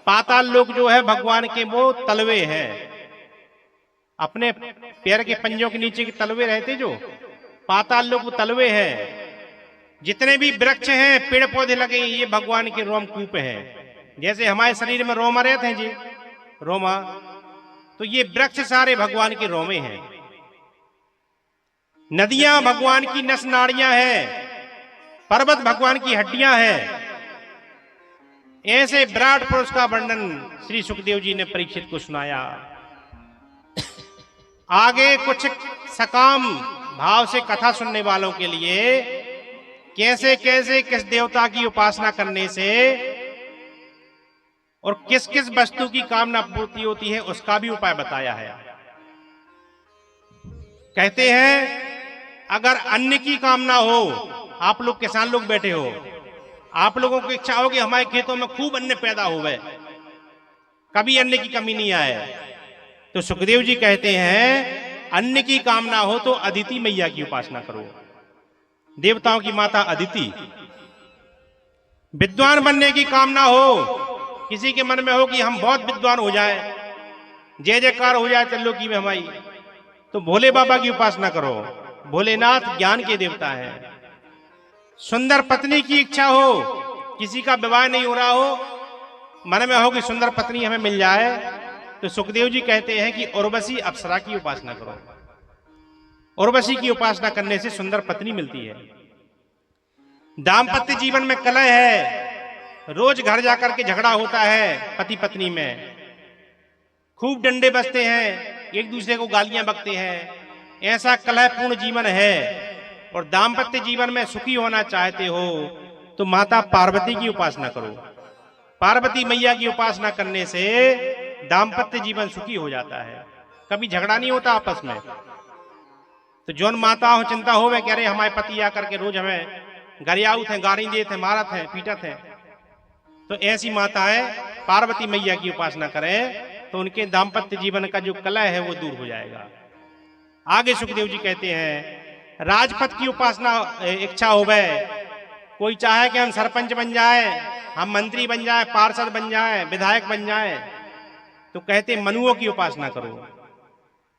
पाताल लोग जो है भगवान के वो तलवे हैं, अपने पैर के पंजों के नीचे के तलवे रहते जो पाताल लोग वो तलवे हैं। जितने भी वृक्ष हैं, पेड़ पौधे लगे, ये भगवान के रोमकूप हैं। जैसे हमारे शरीर में रोमा रहते हैं जी, रोमा, तो ये वृक्ष सारे भगवान के रोमे हैं। नदियां भगवान की नस नाड़ियां हैं, पर्वत भगवान की हड्डियां हैं। ऐसे विराट पुरुष का वर्णन श्री सुखदेव जी ने परीक्षित को सुनाया। आगे कुछ सकाम भाव से कथा सुनने वालों के लिए कैसे कैसे किस देवता की उपासना करने से और किस किस वस्तु की कामना पूर्ति होती है उसका भी उपाय बताया है। कहते हैं अगर अन्न की कामना हो, आप लोग किसान लोग बैठे हो, आप लोगों की इच्छा हो कि हमारे खेतों में खूब अन्न पैदा होवे, कभी अन्न की कमी नहीं आए, तो सुखदेव जी कहते हैं अन्न की कामना हो तो अदिति मैया की उपासना करो, देवताओं की माता अदिति। विद्वान बनने की कामना हो, किसी के मन में हो कि हम बहुत विद्वान हो जाएं, जय जयकार हो जाए त्रिलोकी में हमारी, तो भोले बाबा की उपासना करो, भोलेनाथ ज्ञान के देवता है। सुंदर पत्नी की इच्छा हो, किसी का विवाह नहीं हो रहा हो, मन में हो कि सुंदर पत्नी हमें मिल जाए, तो सुखदेव जी कहते हैं कि उर्वशी अप्सरा की उपासना करो। उर्वशी की उपासना करने से सुंदर पत्नी मिलती है। दाम्पत्य जीवन में कलह है, रोज घर जाकर के झगड़ा होता है पति पत्नी में, खूब डंडे बजते हैं, एक दूसरे को गालियां बकते हैं, ऐसा कलहपूर्ण जीवन है और दाम्पत्य जीवन में सुखी होना चाहते हो तो माता पार्वती की उपासना करो। पार्वती मैया की उपासना करने से दाम्पत्य जीवन सुखी हो जाता है, कभी झगड़ा नहीं होता आपस में। तो जौन माता हो चिंता हो वे कह रहे हमारे पति आकर के रोज हमें गरियाउत हैं, गाड़ी देते हैं, मारत हैं, पीटत हैं, तो ऐसी माताएं पार्वती मैया की उपासना करें तो उनके दाम्पत्य जीवन का जो कलह है वो दूर हो जाएगा। आगे सुखदेव जी कहते हैं राजपद की उपासना इच्छा होवे, कोई चाहे कि हम सरपंच बन जाए, हम मंत्री बन जाए, पार्षद बन जाए, विधायक बन जाए, तो कहते मनुओं की उपासना करो।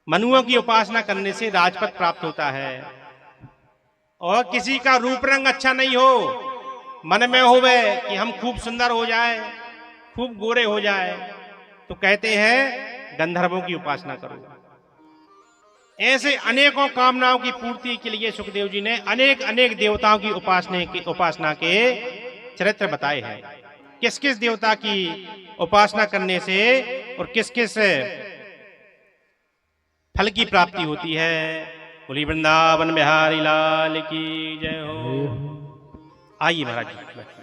मनुओं की उपासना करने से राजपद प्राप्त होता है। और किसी का रूप रंग अच्छा नहीं हो, मन में होवे कि हम खूब सुंदर हो जाए, खूब गोरे हो जाए, तो कहते हैं गंधर्वों की उपासना करो। ऐसे अनेकों कामनाओं की पूर्ति के लिए सुखदेव जी ने अनेक अनेक देवताओं की उपासना के चरित्र बताए हैं। किस किस देवता की उपासना करने से और किस किस फल की प्राप्ति होती है। बोली वृंदावन बिहारी लाल की जय हो। आइए महाराज जी बैठिए।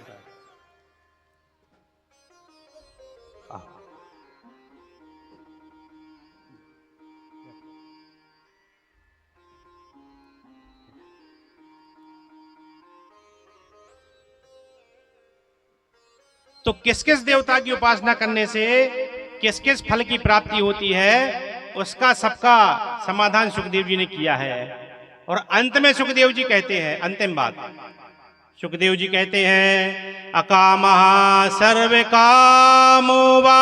तो किस किस देवता की उपासना करने से किस किस फल की प्राप्ति होती है, उसका सबका समाधान सुखदेव जी ने किया है। और अंत में सुखदेव जी कहते हैं, अंतिम बात सुखदेव जी कहते हैं अकामः सर्व कामो वा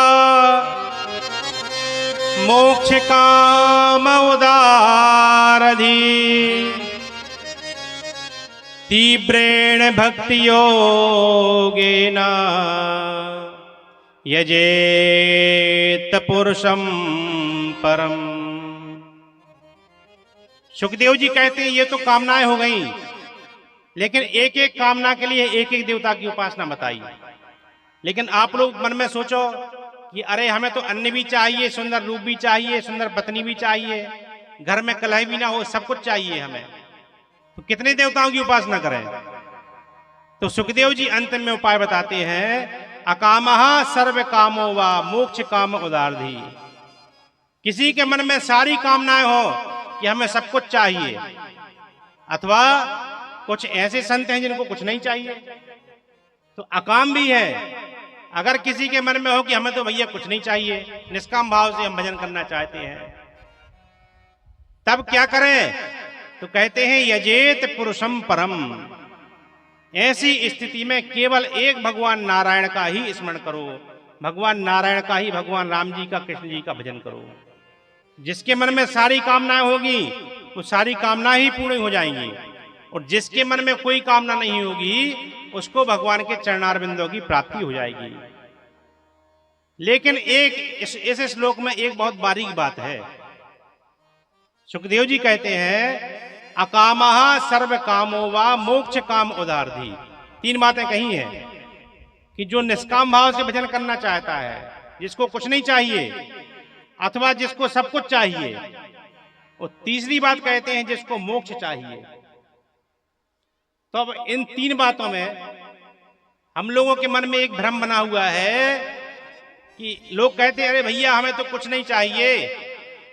मोक्ष काम उदारधि तीव्रेण भक्ति योगेन यजेत पुरुषम परम। सुखदेव जी कहते हैं ये तो कामनाएं हो गई, लेकिन एक एक कामना के लिए एक एक देवता की उपासना बताई। लेकिन आप लोग मन में सोचो कि अरे हमें तो अन्न भी चाहिए, सुंदर रूप भी चाहिए, सुंदर पत्नी भी चाहिए, घर में कलह भी ना हो, सब कुछ चाहिए हमें, तो कितने देवताओं की उपासना करें। तो सुखदेव जी अंत में उपाय बताते हैं अकामः सर्व कामो वा मोक्ष काम उदारधि। किसी के मन में सारी कामनाएं हो कि हमें सब कुछ चाहिए, अथवा कुछ ऐसे संत हैं जिनको कुछ नहीं चाहिए, तो अकाम भी है। अगर किसी के मन में हो कि हमें तो भैया कुछ नहीं चाहिए, निष्काम भाव से हम भजन करना चाहते हैं, तब क्या करें। तो कहते हैं यजेत पुरुषम परम। ऐसी स्थिति में केवल एक भगवान नारायण का ही स्मरण करो, भगवान नारायण का ही, भगवान राम जी का, कृष्ण जी का भजन करो। जिसके मन में सारी कामनाएं होगी वो सारी कामना ही पूरी हो जाएंगी, और जिसके मन में कोई कामना नहीं होगी उसको भगवान के चरणारविंदों की प्राप्ति हो जाएगी। लेकिन एक इस श्लोक में एक बहुत बारीक बात है। सुखदेव जी कहते हैं अकामः सर्व कामो वा मोक्ष काम उदारधि। तीन बातें कही हैं कि जो निष्काम भाव से भजन करना चाहता है, जिसको कुछ नहीं चाहिए, अथवा जिसको सब कुछ चाहिए, और तीसरी बात कहते हैं जिसको मोक्ष चाहिए। तो अब इन तीन बातों में हम लोगों के मन में एक भ्रम बना हुआ है कि लोग कहते हैं अरे भैया हमें तो कुछ नहीं चाहिए,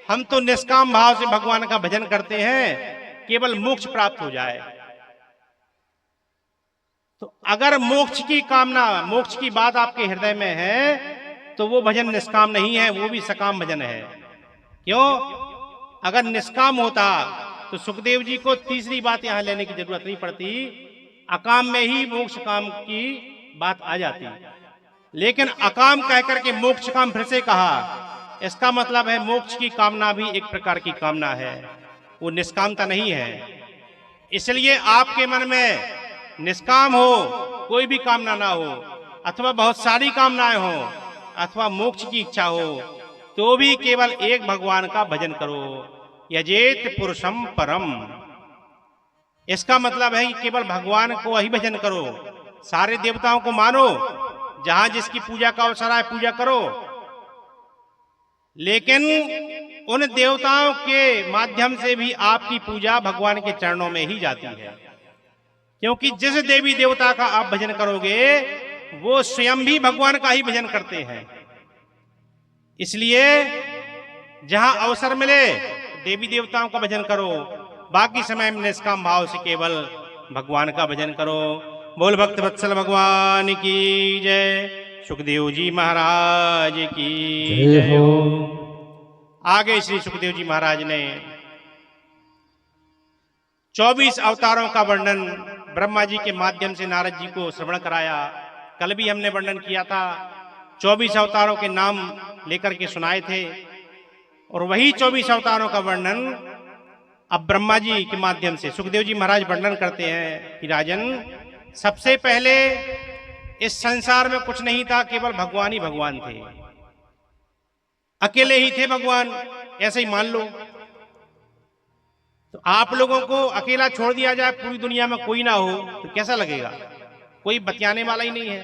हम तो निष्काम भाव से भगवान का भजन करते हैं, केवल मोक्ष प्राप्त हो जाए। तो अगर मोक्ष की कामना, मोक्ष की बात आपके हृदय में है, तो वो भजन निष्काम नहीं है, वो भी सकाम भजन है। क्यों? अगर निष्काम होता तो सुखदेव जी को तीसरी बात यहां लेने की जरूरत नहीं पड़ती, अकाम में ही मोक्ष काम की बात आ जाती। लेकिन अकाम कहकर के मोक्ष काम फिर से कहा, इसका मतलब है मोक्ष की कामना भी एक प्रकार की कामना है, वो निष्कामता नहीं है। इसलिए आपके मन में निष्काम हो, कोई भी कामना ना हो, अथवा बहुत सारी कामनाएं हो, अथवा मोक्ष की इच्छा हो, तो भी केवल एक भगवान का भजन करो। यजेत पुरुषम परम। इसका मतलब है कि केवल भगवान को ही भजन करो, सारे देवताओं को मानो, जहां जिसकी पूजा का अवसर आए पूजा करो, लेकिन उन देवताओं के माध्यम से भी आपकी पूजा भगवान के चरणों में ही जाती है। क्योंकि जिस देवी देवता का आप भजन करोगे वो स्वयं भी भगवान का ही भजन करते हैं। इसलिए जहां अवसर मिले देवी देवताओं का भजन करो, बाकी समय में निष्काम भाव से केवल भगवान का भजन करो। बोल भक्त वत्सल भगवान की जय, सुखदेव जी महाराज की जय हो। आगे श्री सुखदेव जी महाराज ने 24 अवतारों का वर्णन ब्रह्मा जी के माध्यम से नारद जी को श्रवण कराया। कल भी हमने वर्णन किया था, 24 अवतारों के नाम लेकर के सुनाए थे। और वही 24 अवतारों का वर्णन अब ब्रह्मा जी के माध्यम से सुखदेव जी महाराज वर्णन करते हैं कि राजन, सबसे पहले इस संसार में कुछ नहीं था, केवल भगवान ही भगवान थे, अकेले ही थे भगवान, ऐसे ही मान लो। तो आप लोगों को अकेला छोड़ दिया जाए, पूरी दुनिया में कोई ना हो, तो कैसा लगेगा? कोई बतियाने वाला ही नहीं है।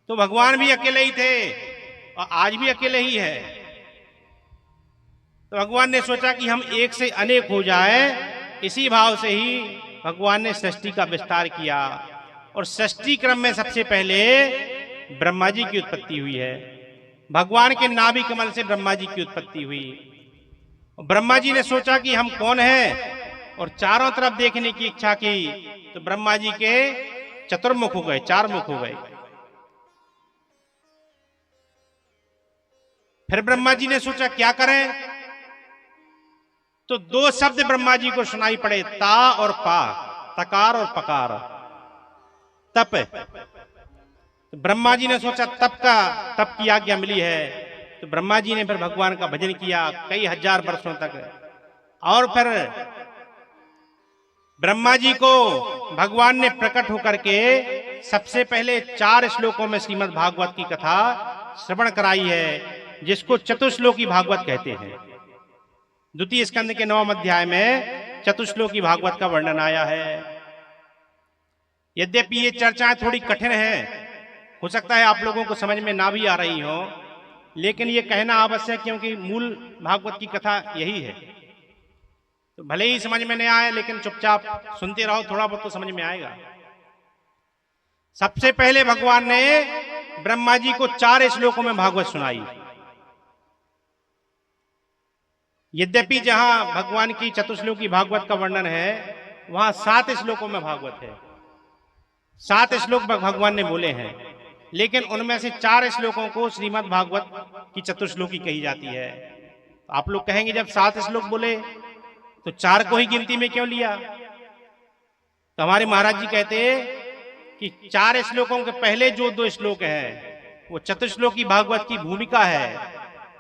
तो भगवान भी अकेले ही थे और आज भी अकेले ही है। तो भगवान ने सोचा कि हम एक से अनेक हो जाए, इसी भाव से ही भगवान ने सृष्टि का विस्तार किया। और सृष्टि क्रम में सबसे पहले ब्रह्मा जी की उत्पत्ति हुई है। भगवान के नाभि कमल से ब्रह्मा जी की उत्पत्ति हुई। ब्रह्मा जी ने सोचा कि हम कौन हैं और चारों तरफ देखने की इच्छा की, तो ब्रह्मा जी के चतुर्मुख हो गए, 4 मुख हो गए। फिर ब्रह्मा जी ने सोचा क्या करें, तो 2 शब्द ब्रह्मा जी को सुनाई पड़े, ता और पा, तकार और पकार, तप। तो ब्रह्मा जी ने सोचा तप की आज्ञा मिली है, तो ब्रह्मा जी ने फिर भगवान का भजन किया कई हजार वर्षों तक। और फिर ब्रह्मा जी को भगवान ने प्रकट होकर के सबसे पहले 4 श्लोकों में श्रीमद् भागवत की कथा श्रवण कराई है, जिसको चतुश्लोकी भागवत कहते हैं। द्वितीय स्कंद के 9वें अध्याय में चतुश्लोकी भागवत का वर्णन आया है। यद्यपि ये चर्चाएं थोड़ी कठिन हैं, हो सकता है आप लोगों को समझ में ना भी आ रही हो, लेकिन ये कहना आवश्यक, क्योंकि मूल भागवत की कथा यही है। तो भले ही समझ में नहीं आए, लेकिन चुपचाप सुनते रहो, थोड़ा बहुत तो समझ में आएगा। सबसे पहले भगवान ने ब्रह्मा जी को 4 श्लोकों में भागवत सुनाई। यद्यपि जहां भगवान की चतुश्लोकी भागवत का वर्णन है, वहां 7 श्लोकों में भागवत है। 7 श्लोक भगवान ने बोले हैं, लेकिन उनमें से 4 श्लोकों को श्रीमद् भागवत की चतुश्लोकी कही जाती है। तो आप लोग कहेंगे जब 7 श्लोक बोले तो 4 को ही गिनती में क्यों लिया? तो हमारे महाराज जी कहते कि 4 श्लोकों के पहले जो 2 श्लोक हैं वो चतुश्लोकी भागवत की भूमिका है,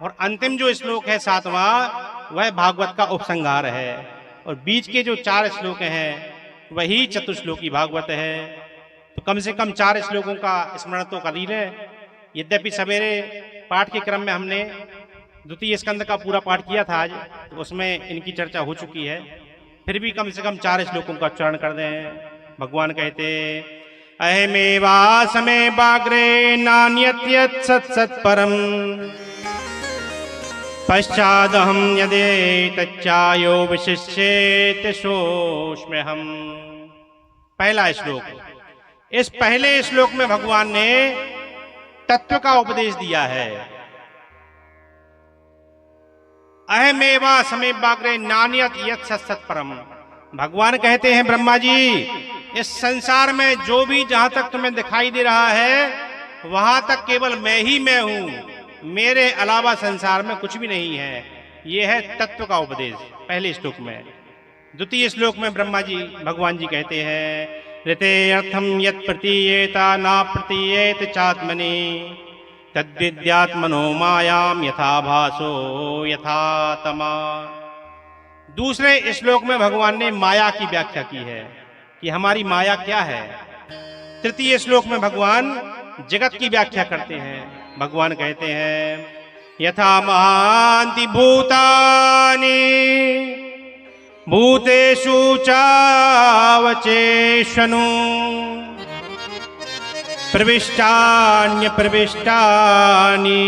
और अंतिम जो श्लोक है 7वां, वह भागवत का उपसंहार है, और बीच के जो 4 श्लोक हैं वही चतुश्लोकी भागवत है। तो कम से कम 4 श्लोकों का स्मरण तो कर ही लें। यद्यपि सवेरे पाठ के क्रम में हमने द्वितीय स्कंद का पूरा पाठ किया था आज, तो उसमें इनकी चर्चा हो चुकी है, फिर भी कम से कम 4 श्लोकों का उच्चारण कर दें। भगवान कहते, अहमेवा समे बाग्रे नान्यत्यत् सत् परम पश्चादहम यदे तच्चायो विशिष्येत सोऽस्म्यहम्। पहला श्लोक। इस पहले श्लोक में भगवान ने तत्व का उपदेश दिया है। अहमेवा समे बाग्रे नान्यत यत् सत् परम। भगवान कहते हैं ब्रह्मा जी, इस संसार में जो भी जहां तक तुम्हें दिखाई दे रहा है, वहां तक केवल मैं ही मैं हूं, मेरे अलावा संसार में कुछ भी नहीं है। यह है तत्व का उपदेश पहले श्लोक में। द्वितीय श्लोक में ब्रह्मा जी भगवान जी कहते हैं, ऋते अर्थम यत् प्रतीयेता ना प्रतीयेत चात्मनि तद्विद्यात्मनो मायाम यथा भासो यथा तमा। दूसरे श्लोक में भगवान ने माया की व्याख्या की है कि हमारी माया क्या है। तृतीय श्लोक में भगवान जगत की व्याख्या करते हैं। भगवान कहते हैं, यथा महान्ति भूतानि भूतेषु चावचेषनु प्रविष्टान्य प्रविष्टानि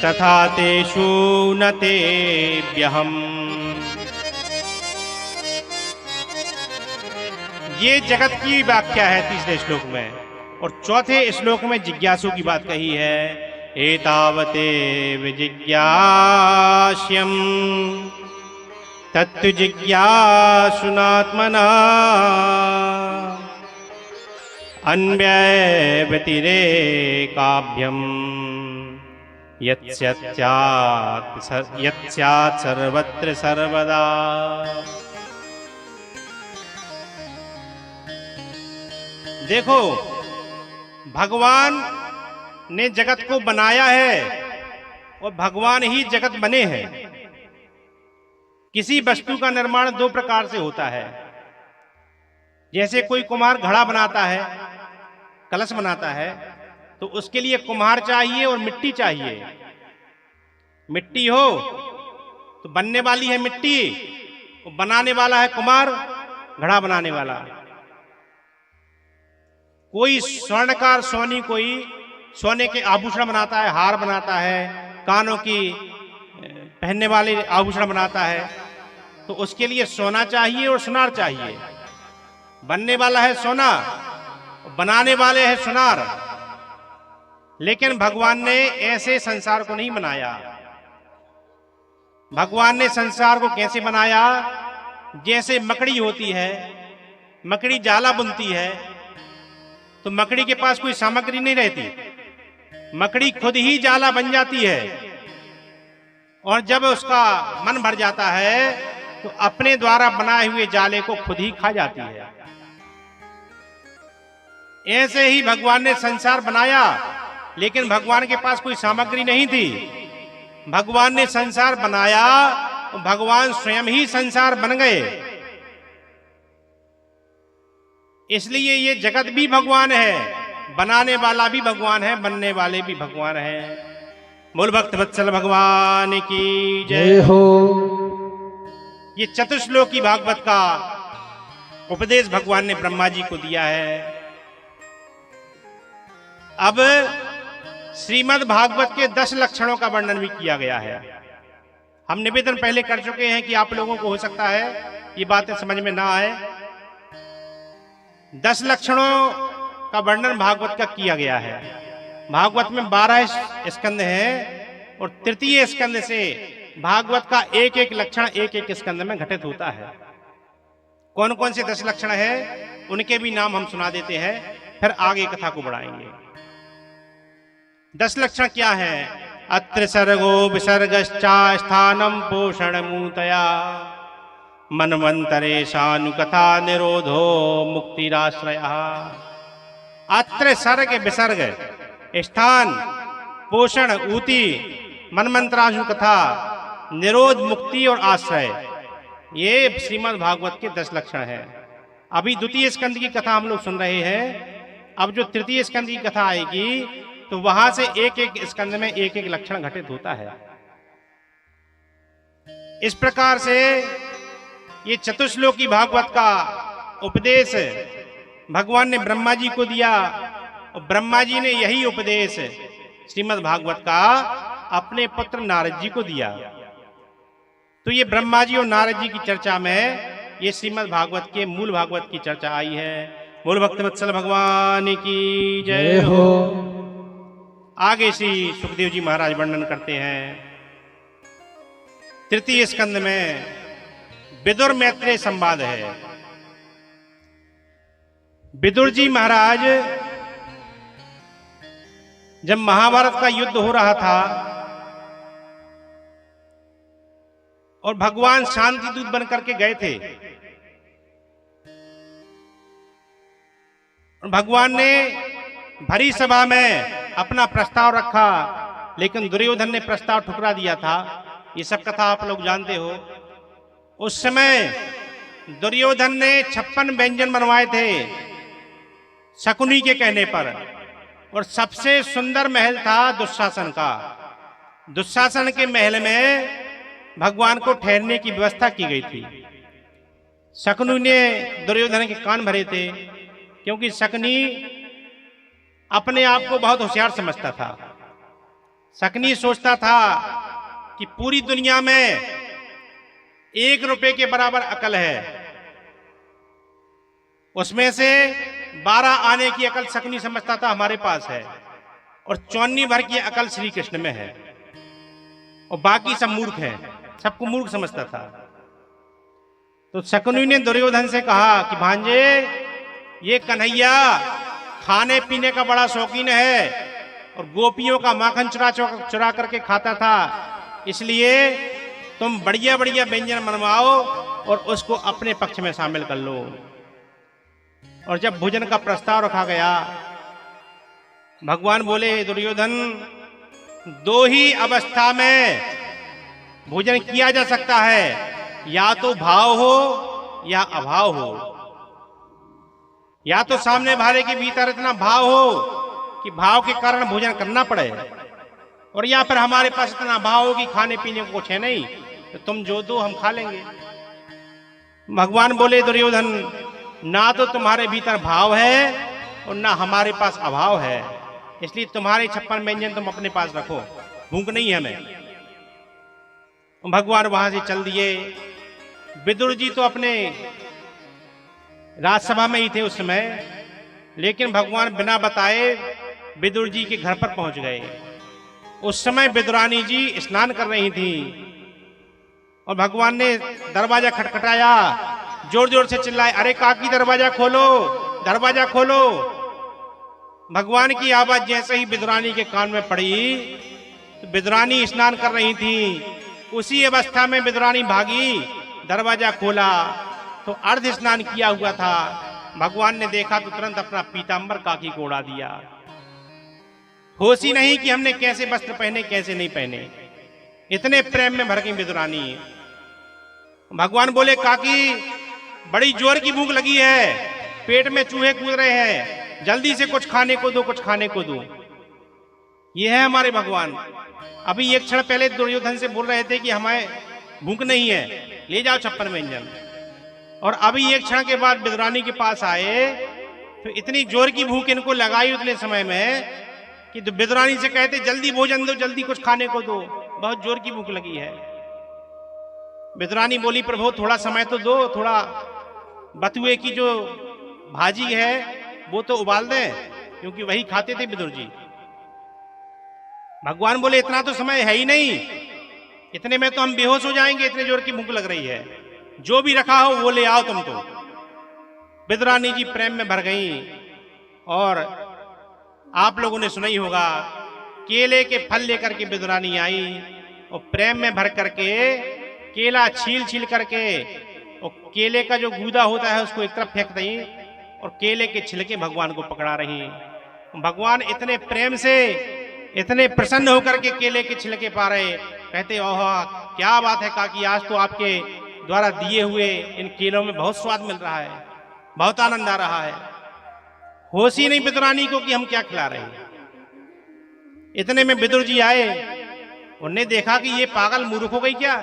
तथा तेषु न तेभ्यहम्। ये जगत की व्याख्या है तीसरे श्लोक में। और चौथे श्लोक में जिज्ञासु की बात कही है, एतावते विजिज्ञास्यम् तत्तु जिज्ञासुनात्मना अन्वय व्यतिरेकाभ्यम् यत्स्यात् सर्वत्र सर्वदा। देखो, भगवान ने जगत को बनाया है और भगवान ही जगत बने हैं। किसी वस्तु का निर्माण दो प्रकार से होता है। जैसे कोई कुम्हार घड़ा बनाता है, कलश बनाता है, तो उसके लिए कुम्हार चाहिए और मिट्टी चाहिए। मिट्टी हो तो बनने वाली है मिट्टी, और बनाने वाला है कुम्हार, घड़ा बनाने वाला। कोई स्वर्णकार कोई सोने के आभूषण बनाता है, हार बनाता है, कानों की पहनने वाले आभूषण बनाता है, तो उसके लिए सोना चाहिए और सुनार चाहिए। बनने वाला है सोना, बनाने वाले है सुनार। लेकिन भगवान ने ऐसे संसार को नहीं बनाया। भगवान ने संसार को कैसे बनाया? जैसे मकड़ी होती है, मकड़ी जाला बुनती है, तो मकड़ी के पास कोई सामग्री नहीं रहती, मकड़ी खुद ही जाला बन जाती है। और जब उसका मन भर जाता है तो अपने द्वारा बनाए हुए जाले को खुद ही खा जाती है। ऐसे ही भगवान ने संसार बनाया, लेकिन भगवान के पास कोई सामग्री नहीं थी। भगवान ने संसार बनाया और भगवान स्वयं ही संसार बन गए। इसलिए ये जगत भी भगवान है, बनाने वाला भी भगवान है, बनने वाले भी भगवान है। मूल भक्त वत्सल भगवान की जय हो। ये चतुश्लोकी भागवत का उपदेश भगवान ने ब्रह्मा जी को दिया है। अब श्रीमद् भागवत के 10 लक्षणों का वर्णन भी किया गया है। हम निवेदन पहले कर चुके हैं कि आप लोगों को हो सकता है ये बातें समझ में ना आए। 10 लक्षणों का वर्णन भागवत का किया गया है। भागवत में 12 स्कंद हैं और तृतीय स्कंद से भागवत का एक एक लक्षण एक एक स्कंद में घटित होता है। कौन कौन से 10 लक्षण है उनके भी नाम हम सुना देते हैं, फिर आगे कथा को बढ़ाएंगे। 10 लक्षण क्या है? अत्र सर्गो विसर्गश्चा स्थानम पोषण मूतया मनवंतरे शानुकथा निरोधो मुक्तिराश्रय। अत्र सर्ग विसर्ग, स्थान, पोषण, ऊति, मनमंत्राशु कथा, निरोध, मुक्ति और आश्रय, ये श्रीमद् भागवत के 10 लक्षण हैं। अभी द्वितीय स्कंद की कथा हम लोग सुन रहे हैं। अब जो तृतीय स्कंद की कथा आएगी तो वहां से एक एक स्कंद में एक एक लक्षण घटित होता है। इस प्रकार से ये चतुश्लोकी भागवत का उपदेश भगवान ने ब्रह्मा जी को दिया और ब्रह्मा जी ने यही उपदेश श्रीमद् भागवत का अपने पुत्र नारद जी को दिया। तो ये ब्रह्मा जी और नारद जी की चर्चा में ये श्रीमद् भागवत के मूल भागवत की चर्चा आई है। मूल भक्त वत्सल भगवान की जय हो। आगे श्री सुखदेव जी महाराज वर्णन करते हैं। तृतीय स्कंद में विदुर मैत्रेय संवाद है। विदुर जी महाराज जब महाभारत का युद्ध हो रहा था और भगवान शांति दूत बन करके गए थे, भगवान ने भरी सभा में अपना प्रस्ताव रखा, लेकिन दुर्योधन ने प्रस्ताव ठुकरा दिया था। ये सब कथा आप लोग जानते हो। उस समय दुर्योधन ने 56 व्यंजन बनवाए थे शकुनी के कहने पर, और सबसे सुंदर महल था दुशासन का। दुशासन के महल में भगवान को ठहरने की व्यवस्था की गई थी। शकुनी ने दुर्योधन के कान भरे थे, क्योंकि शकुनी अपने आप को बहुत होशियार समझता था। शकुनी सोचता था कि पूरी दुनिया में 1 रुपए के बराबर अकल है, उसमें से 12 आने की अकल शकुनी समझता था हमारे पास है, और 54 भर की अकल श्री कृष्ण में है, और बाकी सब मूर्ख हैं, सबको मूर्ख समझता था। तो शकुनी ने दुर्योधन से कहा कि भांजे, ये कन्हैया खाने पीने का बड़ा शौकीन है और गोपियों का माखन चुरा करके खाता था। इसलिए तुम बढ़िया बढ़िया व्यंजन बनवाओ और उसको अपने पक्ष में शामिल कर लो। और जब भोजन का प्रस्ताव रखा गया, भगवान बोले दुर्योधन, दो ही अवस्था में भोजन किया जा सकता है, या तो भाव हो या अभाव हो। या तो सामने वाले के भीतर इतना भाव हो कि भाव के कारण भोजन करना पड़े, और या फिर हमारे पास इतना भाव हो कि खाने पीने को कुछ है नहीं, तो तुम जो दो हम खा लेंगे। भगवान बोले दुर्योधन, ना तो तुम्हारे भीतर भाव है और ना हमारे पास अभाव है, इसलिए तुम्हारे 56 व्यंजन तुम अपने पास रखो, भूख नहीं है हमें। भगवान वहां से चल दिए। विदुर जी तो अपने राजसभा में ही थे उस समय, लेकिन भगवान बिना बताए विदुर जी के घर पर पहुंच गए। उस समय विदुरानी जी स्नान कर रही थी और भगवान ने दरवाजा खटखटाया, जोर जोर से चिल्लाए, अरे काकी दरवाजा खोलो, दरवाजा खोलो। भगवान की आवाज जैसे ही विदुरानी के कान में पड़ी तो विदुरानी स्नान कर रही थी। उसी अवस्था में विदुरानी भागी, दरवाजा खोला तो अर्ध स्नान किया हुआ था। भगवान ने देखा तो तुरंत अपना पीतांबर काकी को उड़ा दिया। होश ही नहीं कि हमने कैसे वस्त्र पहने कैसे नहीं पहने, इतने प्रेम में भर गई विदुरानी। भगवान बोले, काकी बड़ी जोर की भूख लगी है, पेट में चूहे कूद रहे हैं, जल्दी से कुछ खाने को दो, कुछ खाने को दो। ये है हमारे भगवान। अभी एक क्षण पहले दुर्योधन से बोल रहे थे कि हमें भूख नहीं है, ले जाओ 56 व्यंजन, और अभी एक क्षण के बाद विदुरानी के पास आए तो इतनी जोर की भूख इनको लगाई उतने समय में कि विदुरानी से कहते, जल्दी भोजन दो, जल्दी कुछ खाने को दो, बहुत जोर की भूख लगी है। विदुरानी बोली, प्रभु थोड़ा समय तो दो, थोड़ा बथुए की जो भाजी है वो तो उबाल दें, क्योंकि वही खाते थे विदुर जी। भगवान बोले, इतना तो समय है ही नहीं, इतने में तो हम बेहोश हो जाएंगे, इतने जोर की भूख लग रही है, जो भी रखा हो वो ले आओ तुम तो। विदुरानी जी प्रेम में भर गई। और आप लोगों ने सुना ही होगा, केले के फल लेकर के विदुरानी आई और प्रेम में भर करके केला छील छील करके, और केले का जो गूदा होता है उसको एक तरफ फेंक दी और केले के छिलके भगवान को पकड़ा रही। भगवान इतने प्रेम से, इतने प्रसन्न होकर के केले के छिलके पा रहे, कहते, ओह क्या बात है काकी, आज तो आपके द्वारा दिए हुए इन केलों में बहुत स्वाद मिल रहा है, बहुत आनंद आ रहा है। होश ही नहीं विदुरानी को कि हम क्या खिला रहे हैं। इतने में विदुर जी आए, उन्हें देखा कि ये पागल मूर्ख हो गई क्या।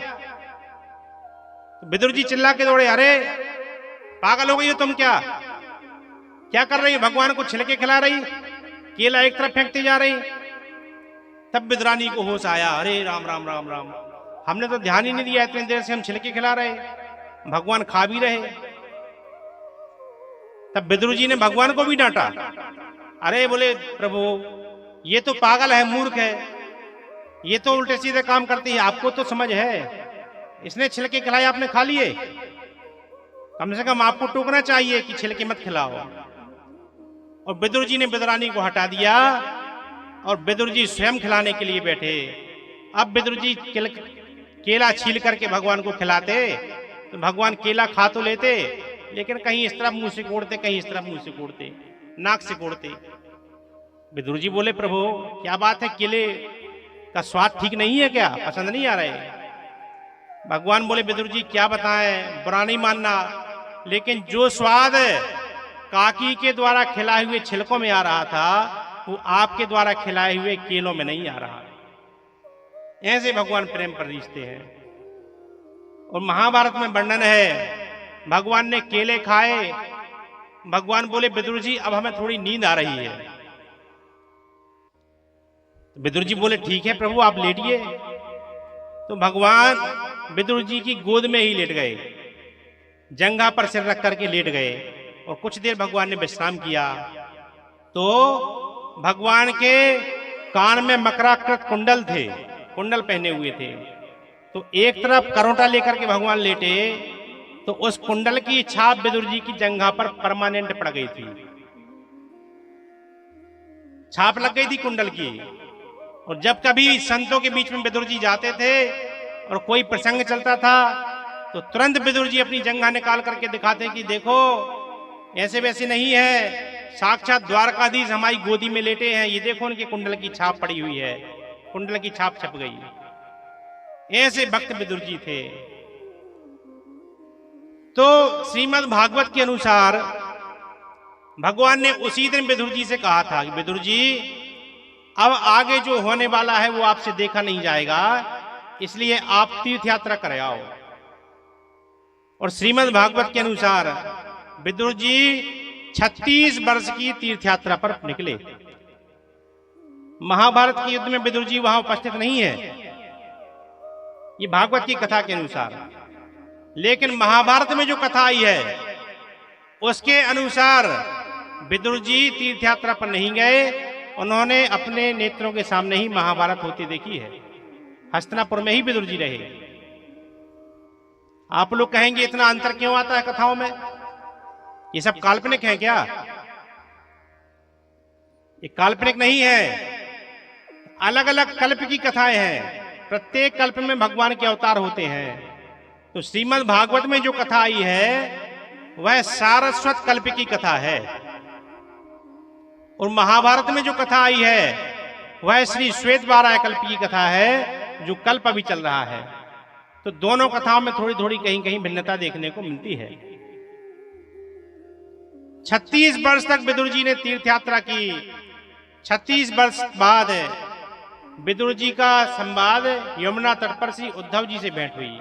विदुर जी चिल्ला के दौड़े, अरे पागल हो गई हो तुम, क्या कर रही हो, भगवान को छिलके खिला रही, केला एक तरफ फेंकती जा रही। तब विदुरानी को होश आया, अरे राम राम राम राम, हमने तो ध्यान ही नहीं दिया, इतनी देर से हम छिलके खिला रहे, भगवान खा भी रहे। तब विदुर जी ने भगवान को भी डांटा, अरे बोले प्रभु ये तो पागल है, मूर्ख है, ये तो उल्टे सीधे काम करती है, आपको तो समझ है, इसने छिलके खिलाए आपने खा लिए, कम से कम आपको टोकना चाहिए कि छिलके मत खिलाओ। और विदुर जी ने विदुरानी को हटा दिया और विदुर जी स्वयं खिलाने के लिए बैठे। अब विदुर जी केला छील करके भगवान को खिलाते तो भगवान केला खा तो लेते, लेकिन कहीं इस तरफ मुंह से कोड़ते, कहीं इस तरफ मुंह से कोड़ते, नाक से कोड़ते। विदुर जी बोले, प्रभु क्या बात है, केले का स्वाद ठीक नहीं है क्या, पसंद नहीं आ रहे। भगवान बोले, विदुर जी क्या बताएं, बुरा नहीं मानना, लेकिन जो स्वाद काकी के द्वारा खिलाए हुए छिलकों में आ रहा था वो आपके द्वारा खिलाए हुए केलों में नहीं आ रहा। ऐसे भगवान प्रेम पर रिश्ते हैं। और महाभारत में वर्णन है, भगवान ने केले खाए, भगवान बोले, विदुर जी अब हमें थोड़ी नींद आ रही है। विदुर जी बोले, ठीक है प्रभु आप लेटिए। तो भगवान विदुर जी की गोद में ही लेट गए, जंघा पर सिर रख करके लेट गए और कुछ देर भगवान ने विश्राम किया। तो भगवान के कान में मकराकृत कुंडल थे, कुंडल पहने हुए थे। तो एक तरफ करोटा लेकर के भगवान लेटे तो उस कुंडल की छाप विदुर जी की जंघा पर परमानेंट पड़ गई थी। छाप लग गई थी कुंडल की। और जब कभी संतों के बीच में विदुर जी जाते थे और कोई प्रसंग चलता था तो तुरंत विदुर जी अपनी जंघा निकाल करके दिखाते कि देखो ऐसे वैसे नहीं है, साक्षात द्वारकाधीश हमारी गोदी में लेटे हैं, ये देखो उनके कुंडल की छाप पड़ी हुई है, कुंडल की छाप छप गई। ऐसे भक्त विदुर जी थे। तो श्रीमद् भागवत के अनुसार भगवान ने उसी दिन विदुर जी से कहा था कि विदुर जी अब आगे जो होने वाला है वो आपसे देखा नहीं जाएगा, इसलिए आप तीर्थ यात्रा कर आओ। और श्रीमद् भागवत के अनुसार विदुर जी 36 वर्ष की तीर्थ यात्रा पर निकले। महाभारत के युद्ध में विदुर जी वहां उपस्थित नहीं है, ये भागवत की कथा के अनुसार। लेकिन महाभारत में जो कथा आई है उसके अनुसार विदुर जी तीर्थ यात्रा पर नहीं गए, उन्होंने अपने नेत्रों के सामने ही महाभारत होती देखी है। हस्तिनापुर में ही विदुर जी रहे। आप लोग कहेंगे इतना अंतर क्यों आता है कथाओं में, ये सब काल्पनिक है क्या? ये काल्पनिक नहीं है, अलग अलग कल्प की कथाएं हैं। प्रत्येक कल्प में भगवान के अवतार होते हैं। तो श्रीमद् भागवत में जो कथा आई है वह सारस्वत कल्प की कथा है, और महाभारत में जो कथा आई है वह श्री श्वेतवाराह कल्प की कथा है, जो कल्प अभी चल रहा है। तो दोनों कथाओं में थोड़ी थोड़ी कहीं कहीं भिन्नता देखने को मिलती है। 36 वर्ष तक विदुर जी ने तीर्थ यात्रा की। 36 वर्ष बाद विदुर जी का संवाद यमुना तट पर श्री उद्धव जी से भेंट हुई।